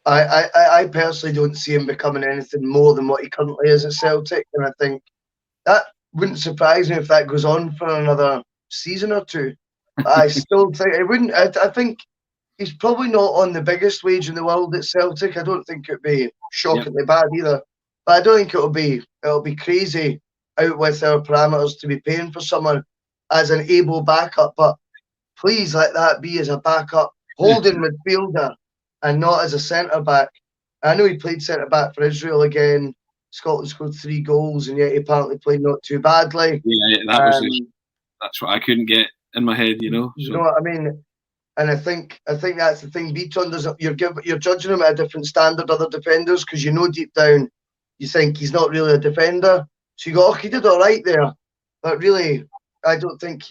I personally don't see him becoming anything more than what he currently is at Celtic. And I think that wouldn't surprise me if that goes on for another season or two. I still think it wouldn't. I think he's probably not on the biggest wage in the world at Celtic. I don't think it'd be shockingly bad either. But I don't think it'll be crazy out with our parameters to be paying for someone as an able backup. But please let that be as a backup holding midfielder and not as a centre back. I know he played centre back for Israel again. Scotland scored 3 goals, and yet he apparently played not too badly. Yeah, that's what I couldn't get in my head, So. You know what I mean? And I think that's the thing. Beaton doesn't. You're judging him at a different standard other defenders, because deep down you think he's not really a defender. So you go, he did all right there, but really, I don't think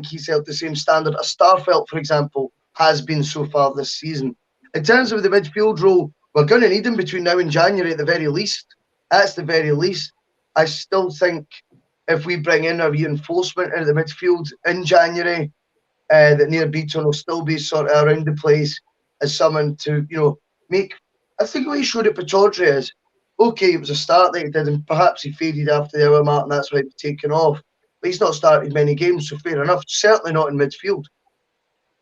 he's held the same standard as Starfelt, for example, has been so far this season. In terms of the midfield role, we're going to need him between now and January at the very least. That's the very least. I still think if we bring in a reinforcement into the midfield in January, that Neil Beaton will still be sort of around the place as someone to, make. I think what he showed at Pittodrie is, okay, it was a start that he did, and perhaps he faded after the hour mark, and that's why he was taken off. But he's not started many games, so fair enough. Certainly not in midfield.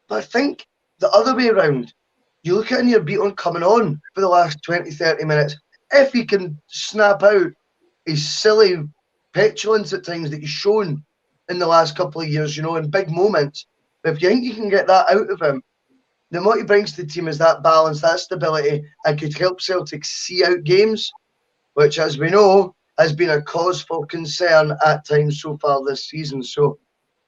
But I think the other way around, you look at Neil Beaton coming on for the last 20, 30 minutes. If he can snap out his silly petulance at times that he's shown in the last couple of years, in big moments, if you think you can get that out of him, then what he brings to the team is that balance, that stability, and could help Celtic see out games, which, as we know, has been a cause for concern at times so far this season. So,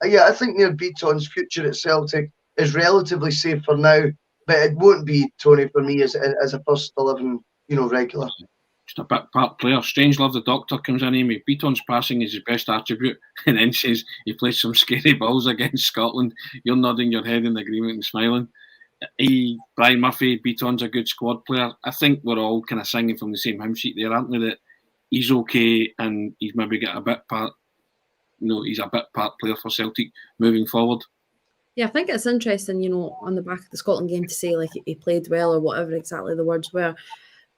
I think Neil Beaton's future at Celtic is relatively safe for now, but it won't be, Tony, for me as a first 11, regular. Just a bit part player. Strangelove the doctor comes in, Amy. Beaton's passing is his best attribute, and then says he plays some scary balls against Scotland. You're nodding your head in agreement and smiling. Brian Murphy, Beaton's a good squad player. I think we're all kind of singing from the same hymn sheet there, aren't we? That he's okay, and he's maybe got a bit part. He's a bit part player for Celtic moving forward. Yeah, I think it's interesting, on the back of the Scotland game to say like he played well or whatever exactly the words were.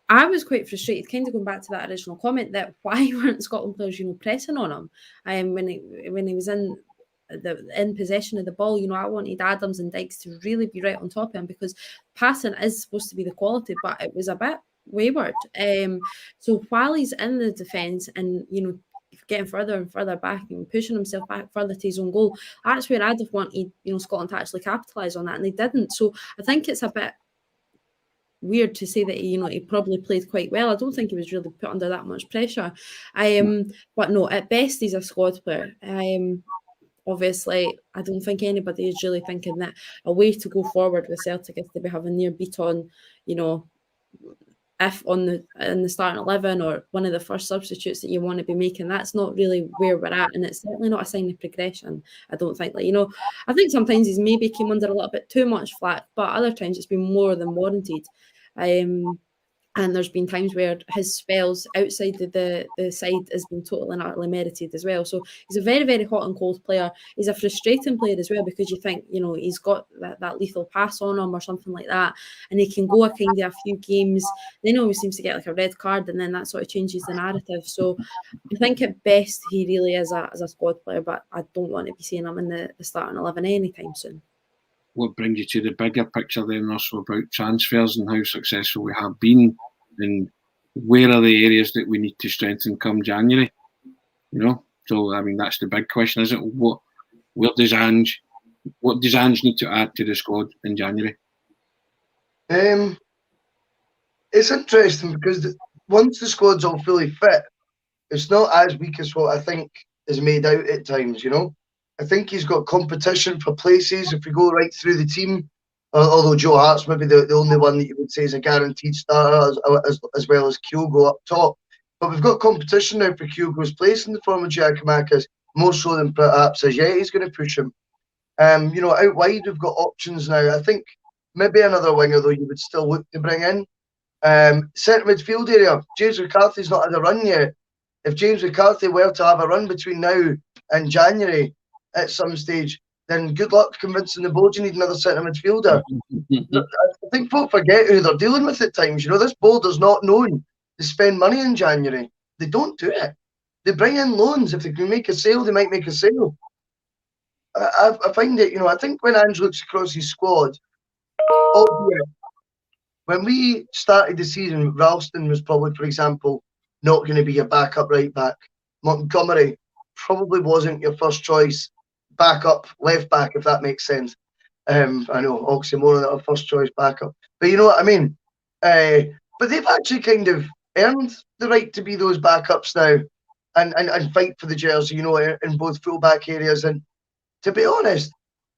I was quite frustrated, kind of going back to that original comment, that why weren't Scotland players, pressing on him when he was in possession of the ball. I wanted Adams and Dykes to really be right on top of him, because passing is supposed to be the quality, but it was a bit wayward. So while he's in the defence and getting further and further back and pushing himself back further to his own goal. That's where I'd have wanted, Scotland to actually capitalise on that, and they didn't. So I think it's a bit weird to say that he probably played quite well. I don't think he was really put under that much pressure. But no, at best he's a squad player. Obviously, I don't think anybody is really thinking that a way to go forward with Celtic is to be having near beat on, if in the starting 11 or one of the first substitutes that you want to be making. That's not really where we're at, and it's certainly not a sign of progression. I don't think. I think sometimes he's maybe came under a little bit too much flack, but other times it's been more than warranted. And there's been times where his spells outside the side has been totally and utterly merited as well. So he's a very, very hot and cold player. He's a frustrating player as well, because you think, he's got that lethal pass on him or something like that, and he can go a few games, then he always seems to get like a red card, and then that sort of changes the narrative. So I think at best he really is a squad player, but I don't want to be seeing him in the starting 11 anytime soon. What brings you to the bigger picture then, Russell, about transfers and how successful we have been, and where are the areas that we need to strengthen come January? So I mean, that's the big question, isn't it? What does Ange need to add to the squad in January? It's interesting because once the squad's all fully fit, it's not as weak as what I think is made out at times. I think he's got competition for places if we go right through the team. Although Joe Hart's maybe the only one that you would say is a guaranteed starter, as well as Kyogo up top. But we've got competition now for Kyogo's place in the form of Giacomakis, more so than perhaps Ajeti's going to push him. Out wide we've got options now. I think maybe another winger, though, you would still look to bring in. Centre midfield area, James McCarthy's not had a run yet. If James McCarthy were to have a run between now and January at some stage, then good luck convincing the board you need another centre midfielder. I think folk forget who they're dealing with at times. This board is not known to spend money in January. They don't do it. They bring in loans. If they can make a sale, they might make a sale. I find it, I think when Ange looks across his squad, when we started the season, Ralston was probably, for example, not going to be your backup right back. Montgomery probably wasn't your first choice backup left back, if that makes sense. I know, oxymoron, a first choice backup, but you know what I mean. But they've actually kind of earned the right to be those backups now and fight for the jersey, in both full-back areas. And to be honest,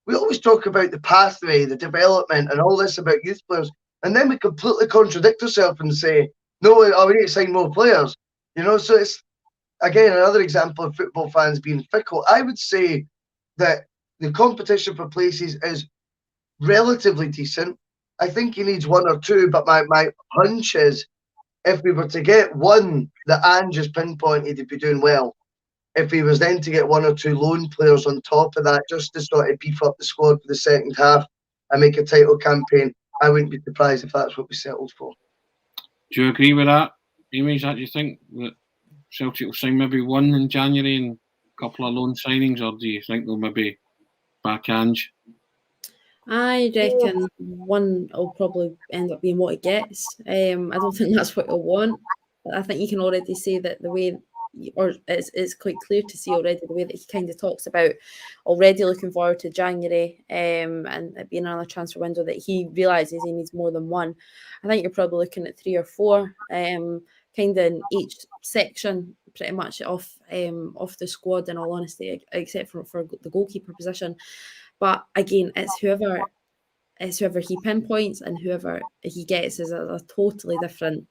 we always talk about the pathway, the development, and all this about youth players, and then we completely contradict ourselves and say, no, we need to sign more players. So it's, again, another example of football fans being fickle. I would say that the competition for places is relatively decent. I think he needs one or two, but my hunch is if we were to get one that Ange has pinpointed, he'd be doing well. If he was then to get one or two loan players on top of that, just to sort of beef up the squad for the second half and make a title campaign, I wouldn't be surprised if that's what we settled for. Do you agree with that, Amy? Is that, do you think that Celtic will sign maybe one in January and a couple of loan signings, or do you think they'll maybe back Ange? I reckon one will probably end up being what he gets. I don't think that's what he'll want. But I think you can already see that the way, or it's quite clear to see already the way that he kind of talks about already looking forward to January and it being another transfer window, that he realises he needs more than one. I think you're probably looking at 3 or 4, kind of in each section, pretty much off the squad, in all honesty, except for the goalkeeper position. But again, it's whoever he pinpoints, and whoever he gets is a totally different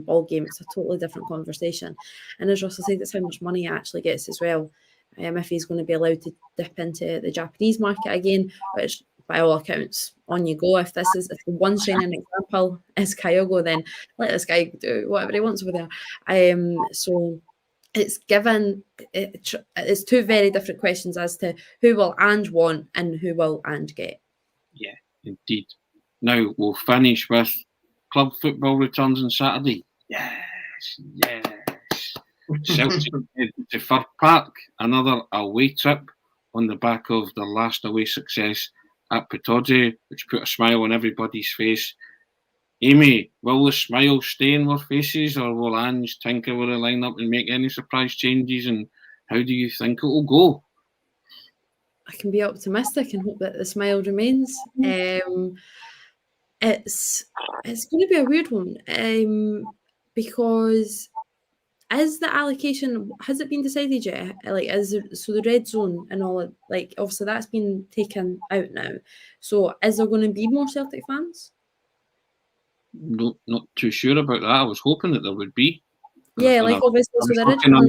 ball game. It's a totally different conversation. And as Russell said, it's how much money he actually gets as well. If he's going to be allowed to dip into the Japanese market again, which by all accounts, on you go. If the one shining example is Kyogo, then let this guy do whatever he wants over there. So it's it's 2 very different questions as to who will Ange want and who will Ange get. Yeah, indeed. Now we'll finish with club football returns on Saturday. Yes. Celtic head to Fir Park, another away trip on the back of their last away success at Pittodrie, which put a smile on everybody's face. Amy, will the smile stay in our faces, or will Ange tinker with the lineup and make any surprise changes? And how do you think it will go? I can be optimistic and hope that the smile remains. It's going to be a weird one because is the allocation, has it been decided yet? Like, so the red zone and all, like, obviously that's been taken out now. So is there going to be more Celtic fans? Not too sure about that. I was hoping that there would be. Yeah, like obviously, so the original.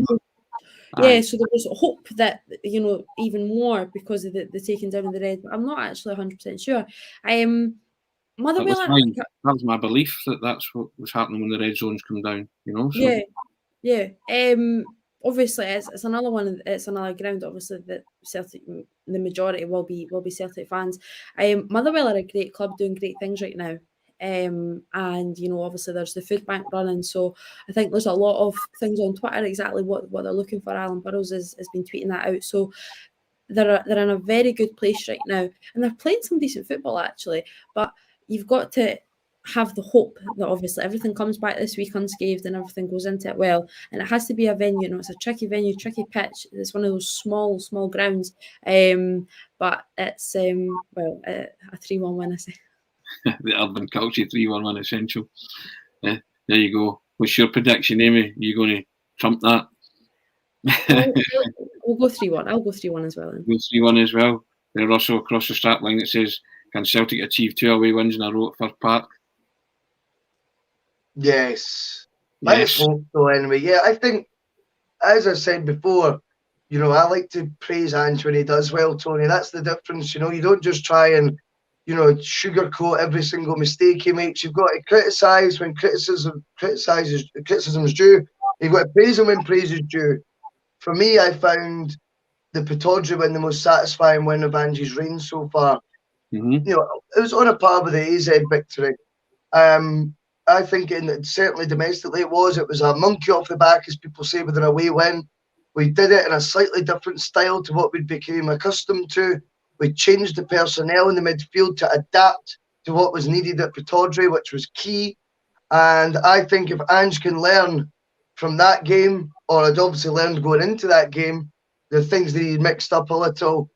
Yeah, so there was hope that, you know, even more because of the taking down of the red. But I'm not actually 100% sure. Motherwell. That was my belief that that's what was happening when the red zones come down. You know. So. Yeah. Obviously, it's another one. It's another ground. Obviously, that Celtic, the majority will be Celtic fans. Motherwell are a great club doing great things right now. And you know, obviously there's the food bank running, so I think there's a lot of things on Twitter exactly what they're looking for. Alan Burrows has been tweeting that out, so they're in a very good place right now, and they're playing some decent football actually. But you've got to have the hope that obviously everything comes back this week unscathed and everything goes into it well, and it has to be a venue. You know, it's a tricky venue, tricky pitch. It's one of those small grounds, but it's a 3-1 win, I say. The urban culture 3-1 win essential. There you go. What's your prediction, Amy? Are you going to trump that? We'll go 3-1. I'll go 3-1 as well. Then. Go 3-1 as well. There's also across the strap line that says, "Can Celtic achieve 2 away wins in a row at Firth Park?" Yes. Let's hope so anyway. Yeah, I think, as I said before, you know, I like to praise Ange when he does well, Tony. That's the difference. You know, you don't just try and, you know, sugarcoat every single mistake he makes. You've got to criticise when criticism is due. You've got to praise him when praise is due. For me, I found the Pittodrie win the most satisfying win of Ange's reign so far. Mm-hmm. You know, it was on a par with the AZ victory. I think certainly domestically it was a monkey off the back, as people say, with an away win. We did it in a slightly different style to what we became accustomed to. We changed the personnel in the midfield to adapt to what was needed at Pittodrie, which was key. And I think if Ange can learn from that game, or had obviously learned going into that game, the things that he mixed up a little,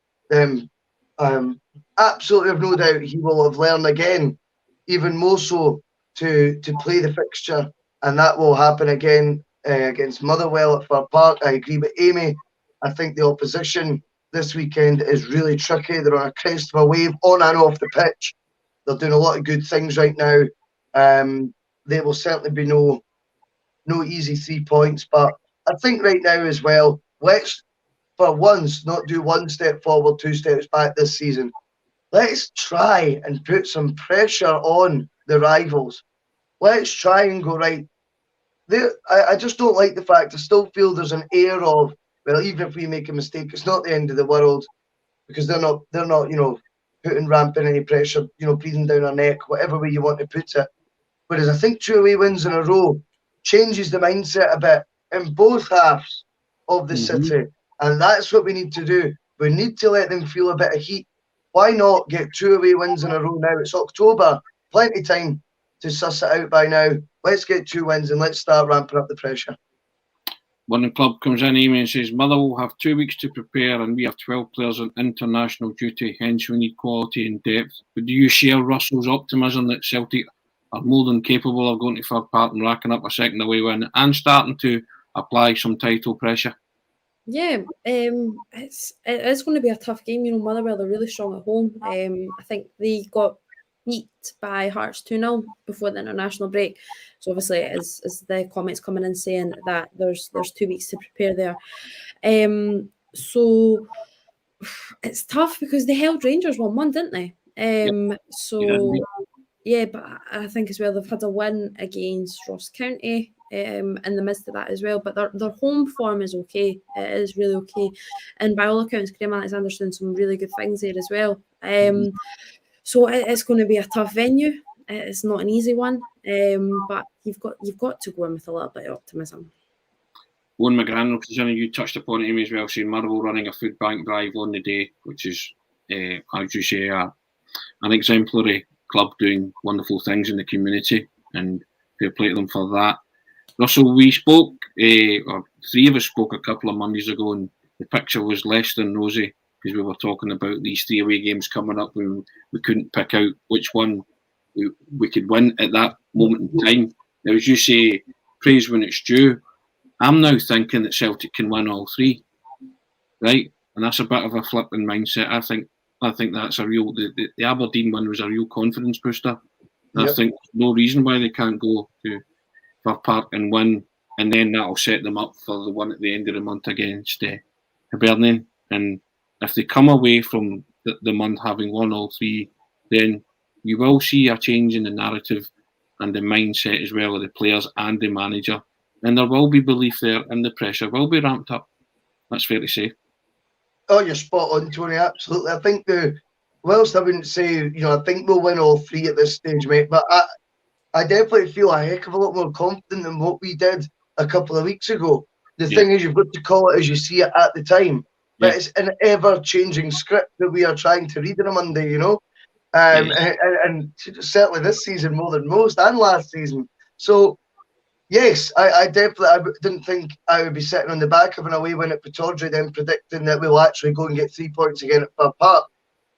absolutely have no doubt he will have learned again, even more so to play the fixture, and that will happen again against Motherwell at Firth Park. I agree with Amy. I think the opposition this weekend is really tricky. They're on a crest of a wave on and off the pitch. They're doing a lot of good things right now. There will certainly be no easy 3 points, but I think right now as well, let's for once not do 1 step forward, 2 steps back this season. Let's try and put some pressure on the rivals. Let's try and go right. I just don't like the fact, I still feel there's an air of, well, even if we make a mistake, it's not the end of the world, because they're not, you know, putting rampant any pressure, you know, breathing down our neck, whatever way you want to put it. Whereas I think 2 away wins in a row changes the mindset a bit in both halves of the city. And that's what we need to do. We need to let them feel a bit of heat. Why not get 2 away wins in a row now? It's October, plenty of time to suss it out by now. Let's get 2 wins and let's start ramping up the pressure. When the club comes in, Amy, and says, "Motherwell will have 2 weeks to prepare and we have 12 players on international duty, hence we need quality and depth." But do you share Russell's optimism that Celtic are more than capable of going to Firth Park and racking up a second away win and starting to apply some title pressure? Yeah, it's going to be a tough game. You know, Motherwell are really strong at home. I think they got beat by Hearts 2-0 before the international break. So obviously, as the comments coming in saying that there's 2 weeks to prepare there. So it's tough because they held Rangers 1-1, didn't they? So yeah, but I think as well they've had a win against Ross County in the midst of that as well. But their home form is okay. It is really okay. And by all accounts, Graham Alexander's doing some really good things there as well. So it's going to be a tough venue. It's not an easy one. But you've got to go in with a little bit of optimism. Owen McGran, you touched upon it, Amy, as well, saying Motherwell running a food bank drive on the day, which is, as you say, an exemplary club doing wonderful things in the community, and fair play to them for that. Russell, we spoke, or three of us spoke a couple of Mondays ago, and the picture was less than rosy because we were talking about these 3 away games coming up when we couldn't pick out which one we could win at that moment in time. Now, as you say, praise when it's due. I'm now thinking that Celtic can win all 3, right? And that's a bit of a flip in mindset. I think that's a real. The Aberdeen one was a real confidence booster. Yep. I think there's no reason why they can't go to Fir Park and win, and then that'll set them up for the one at the end of the month against Hibernian. And if they come away from the month having won all 3, then you will see a change in the narrative and the mindset as well of the players and the manager. And there will be belief there, and the pressure will be ramped up. That's fair to say. Oh, you're spot on, Tony. Absolutely. I think whilst I wouldn't say, I think we'll win all 3 at this stage, mate, but I definitely feel a heck of a lot more confident than what we did a couple of weeks ago. The thing is, you've got to call it as you see it at the time. But it's an ever-changing script that we are trying to read on a Monday, and certainly this season more than most, and last season. So, yes, I definitely didn't think I would be sitting on the back of an away win at Pittodrie then predicting that we'll actually go and get 3 points again at Fir Park.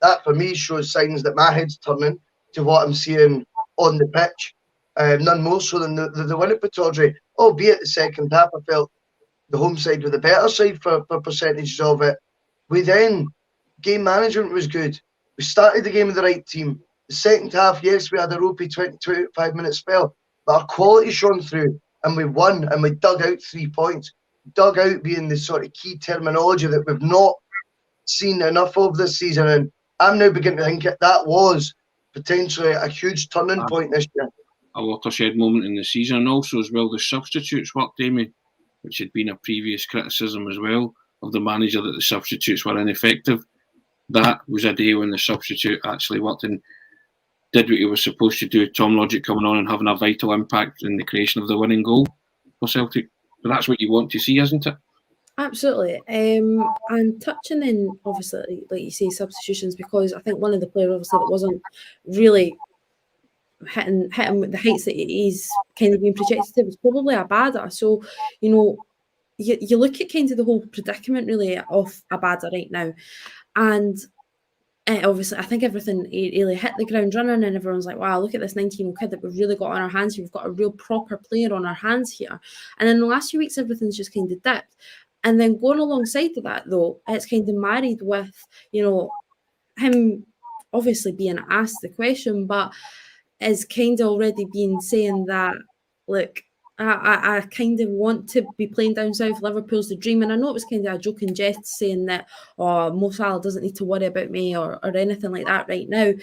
That, for me, shows signs that my head's turning to what I'm seeing on the pitch. None more so than the win at Pittodrie, albeit the second half, I felt the home side were the better side for percentages of it. Game management was good. We started the game with the right team. The second half, yes, we had a ropey 25-minute spell, but our quality shone through, and we won, and we dug out 3 points. Dug out being the sort of key terminology that we've not seen enough of this season, and I'm now beginning to think that was potentially a huge turning point this year. A watershed moment in the season, and also as well the substitutes worked, Amy, which had been a previous criticism as well of the manager that the substitutes were ineffective. That was a day when the substitute actually worked and did what he was supposed to do. Tom Logic coming on and having a vital impact in the creation of the winning goal for Celtic. But that's what you want to see, isn't it? Absolutely. And touching in, obviously, like you say, substitutions, because I think one of the players, obviously, that wasn't really hitting with the heights that he's kind of being projected to was probably Abada. So, you look at kind of the whole predicament really of Abada right now, and obviously I think everything really hit the ground running, and everyone's like, wow, look at this 19-year-old kid that we've really got on our hands here. We've got a real proper player on our hands here. And in the last few weeks, everything's just kind of dipped. And then going alongside to that, though, it's kind of married with, him obviously being asked the question, but is kind of already been saying that, look, I kind of want to be playing down south. Liverpool's the dream. And I know it was kind of a joke and jest saying that, Mo Salah doesn't need to worry about me or anything like that right now.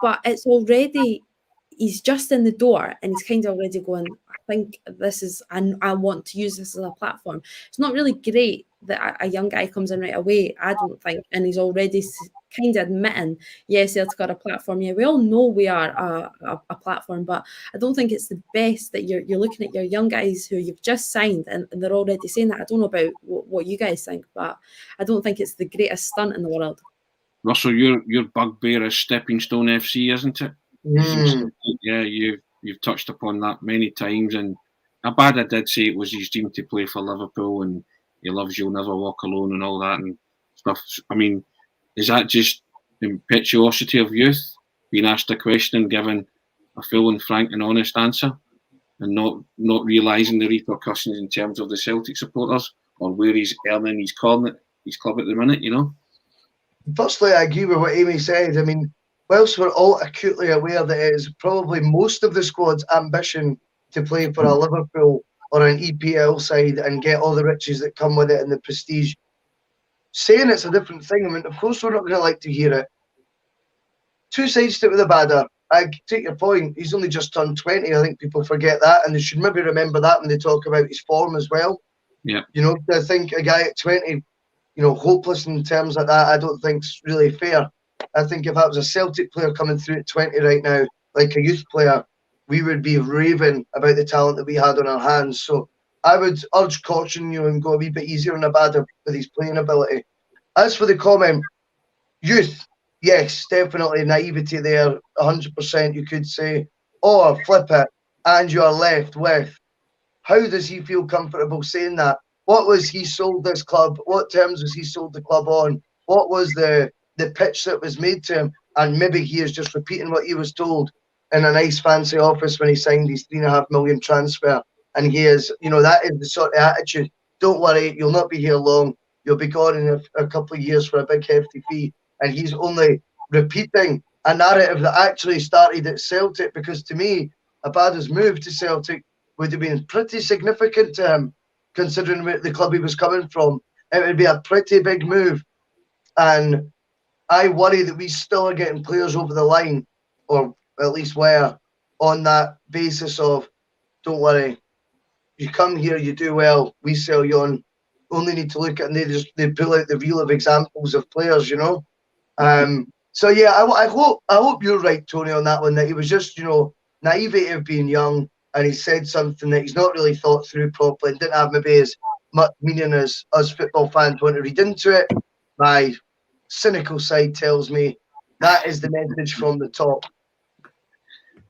But it's already, he's just in the door and he's kind of already going, I think this is, I want to use this as a platform. It's not really great that a young guy comes in right away, I don't think, and he's already kind of admitting, yes, Celtic got a platform. Yeah, we all know we are a platform, but I don't think it's the best that you're looking at your young guys who you've just signed and they're already saying that. I don't know about what you guys think, but I don't think it's the greatest stunt in the world. Russell, your bugbear is Stepping Stone FC, isn't it? Yeah, you've touched upon that many times, and Abada did say it was his dream to play for Liverpool, and he loves You'll Never Walk Alone and all that and stuff. I mean, is that just impetuosity of youth, being asked a question and given a full and frank and honest answer, and not realising the repercussions in terms of the Celtic supporters or where he's earning his club at the minute, Firstly, I agree with what Amy said. I mean, whilst we're all acutely aware that it is probably most of the squad's ambition to play for a Liverpool or an EPL side and get all the riches that come with it and the prestige, saying it's a different thing. I mean, of course, we're not going to like to hear it. 2 sides to it with Abada. I take your point. He's only just turned 20. I think people forget that, and they should maybe remember that when they talk about his form as well. Yeah. I think a guy at 20, hopeless in terms like that, I don't think's really fair. I think if that was a Celtic player coming through at 20 right now, like a youth player, we would be raving about the talent that we had on our hands. So I would urge caution, and go a wee bit easier on Abada with his playing ability. As for the comment, youth, yes, definitely naivety there, 100%. You could say, or flip it, and you are left with. How does he feel comfortable saying that? What was he sold this club? What terms was he sold the club on? What was the pitch that was made to him? And maybe he is just repeating what he was told in a nice fancy office when he signed his £3.5 million transfer. And he is, that is the sort of attitude. Don't worry, you'll not be here long. You'll be gone in a couple of years for a big hefty fee. And he's only repeating a narrative that actually started at Celtic, because to me, Abada's move to Celtic would have been pretty significant to him, considering the club he was coming from. It would be a pretty big move. And I worry that we still are getting players over the line, or at least were, on that basis of, don't worry, you come here, you do well, we sell you on. Only need to look at, and they pull out the reel of examples of players, So yeah, I hope you're right, Tony, on that one, that he was just, naivety of being young, and he said something that he's not really thought through properly and didn't have maybe as much meaning as us football fans want to read into it. My cynical side tells me that is the message from the top.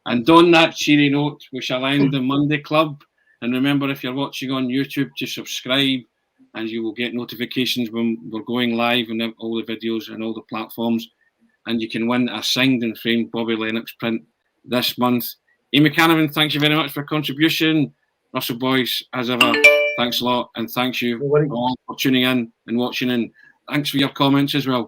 And on that cheery note, we shall end the Monday Club. And remember, if you're watching on YouTube, to subscribe, and you will get notifications when we're going live and all the videos and all the platforms. And you can win a signed and framed Bobby Lennox print this month. Amy Canavan, thank you very much for your contribution. Russell Boyce, as ever, thanks a lot. And thank you all for tuning in and watching. And thanks for your comments as well.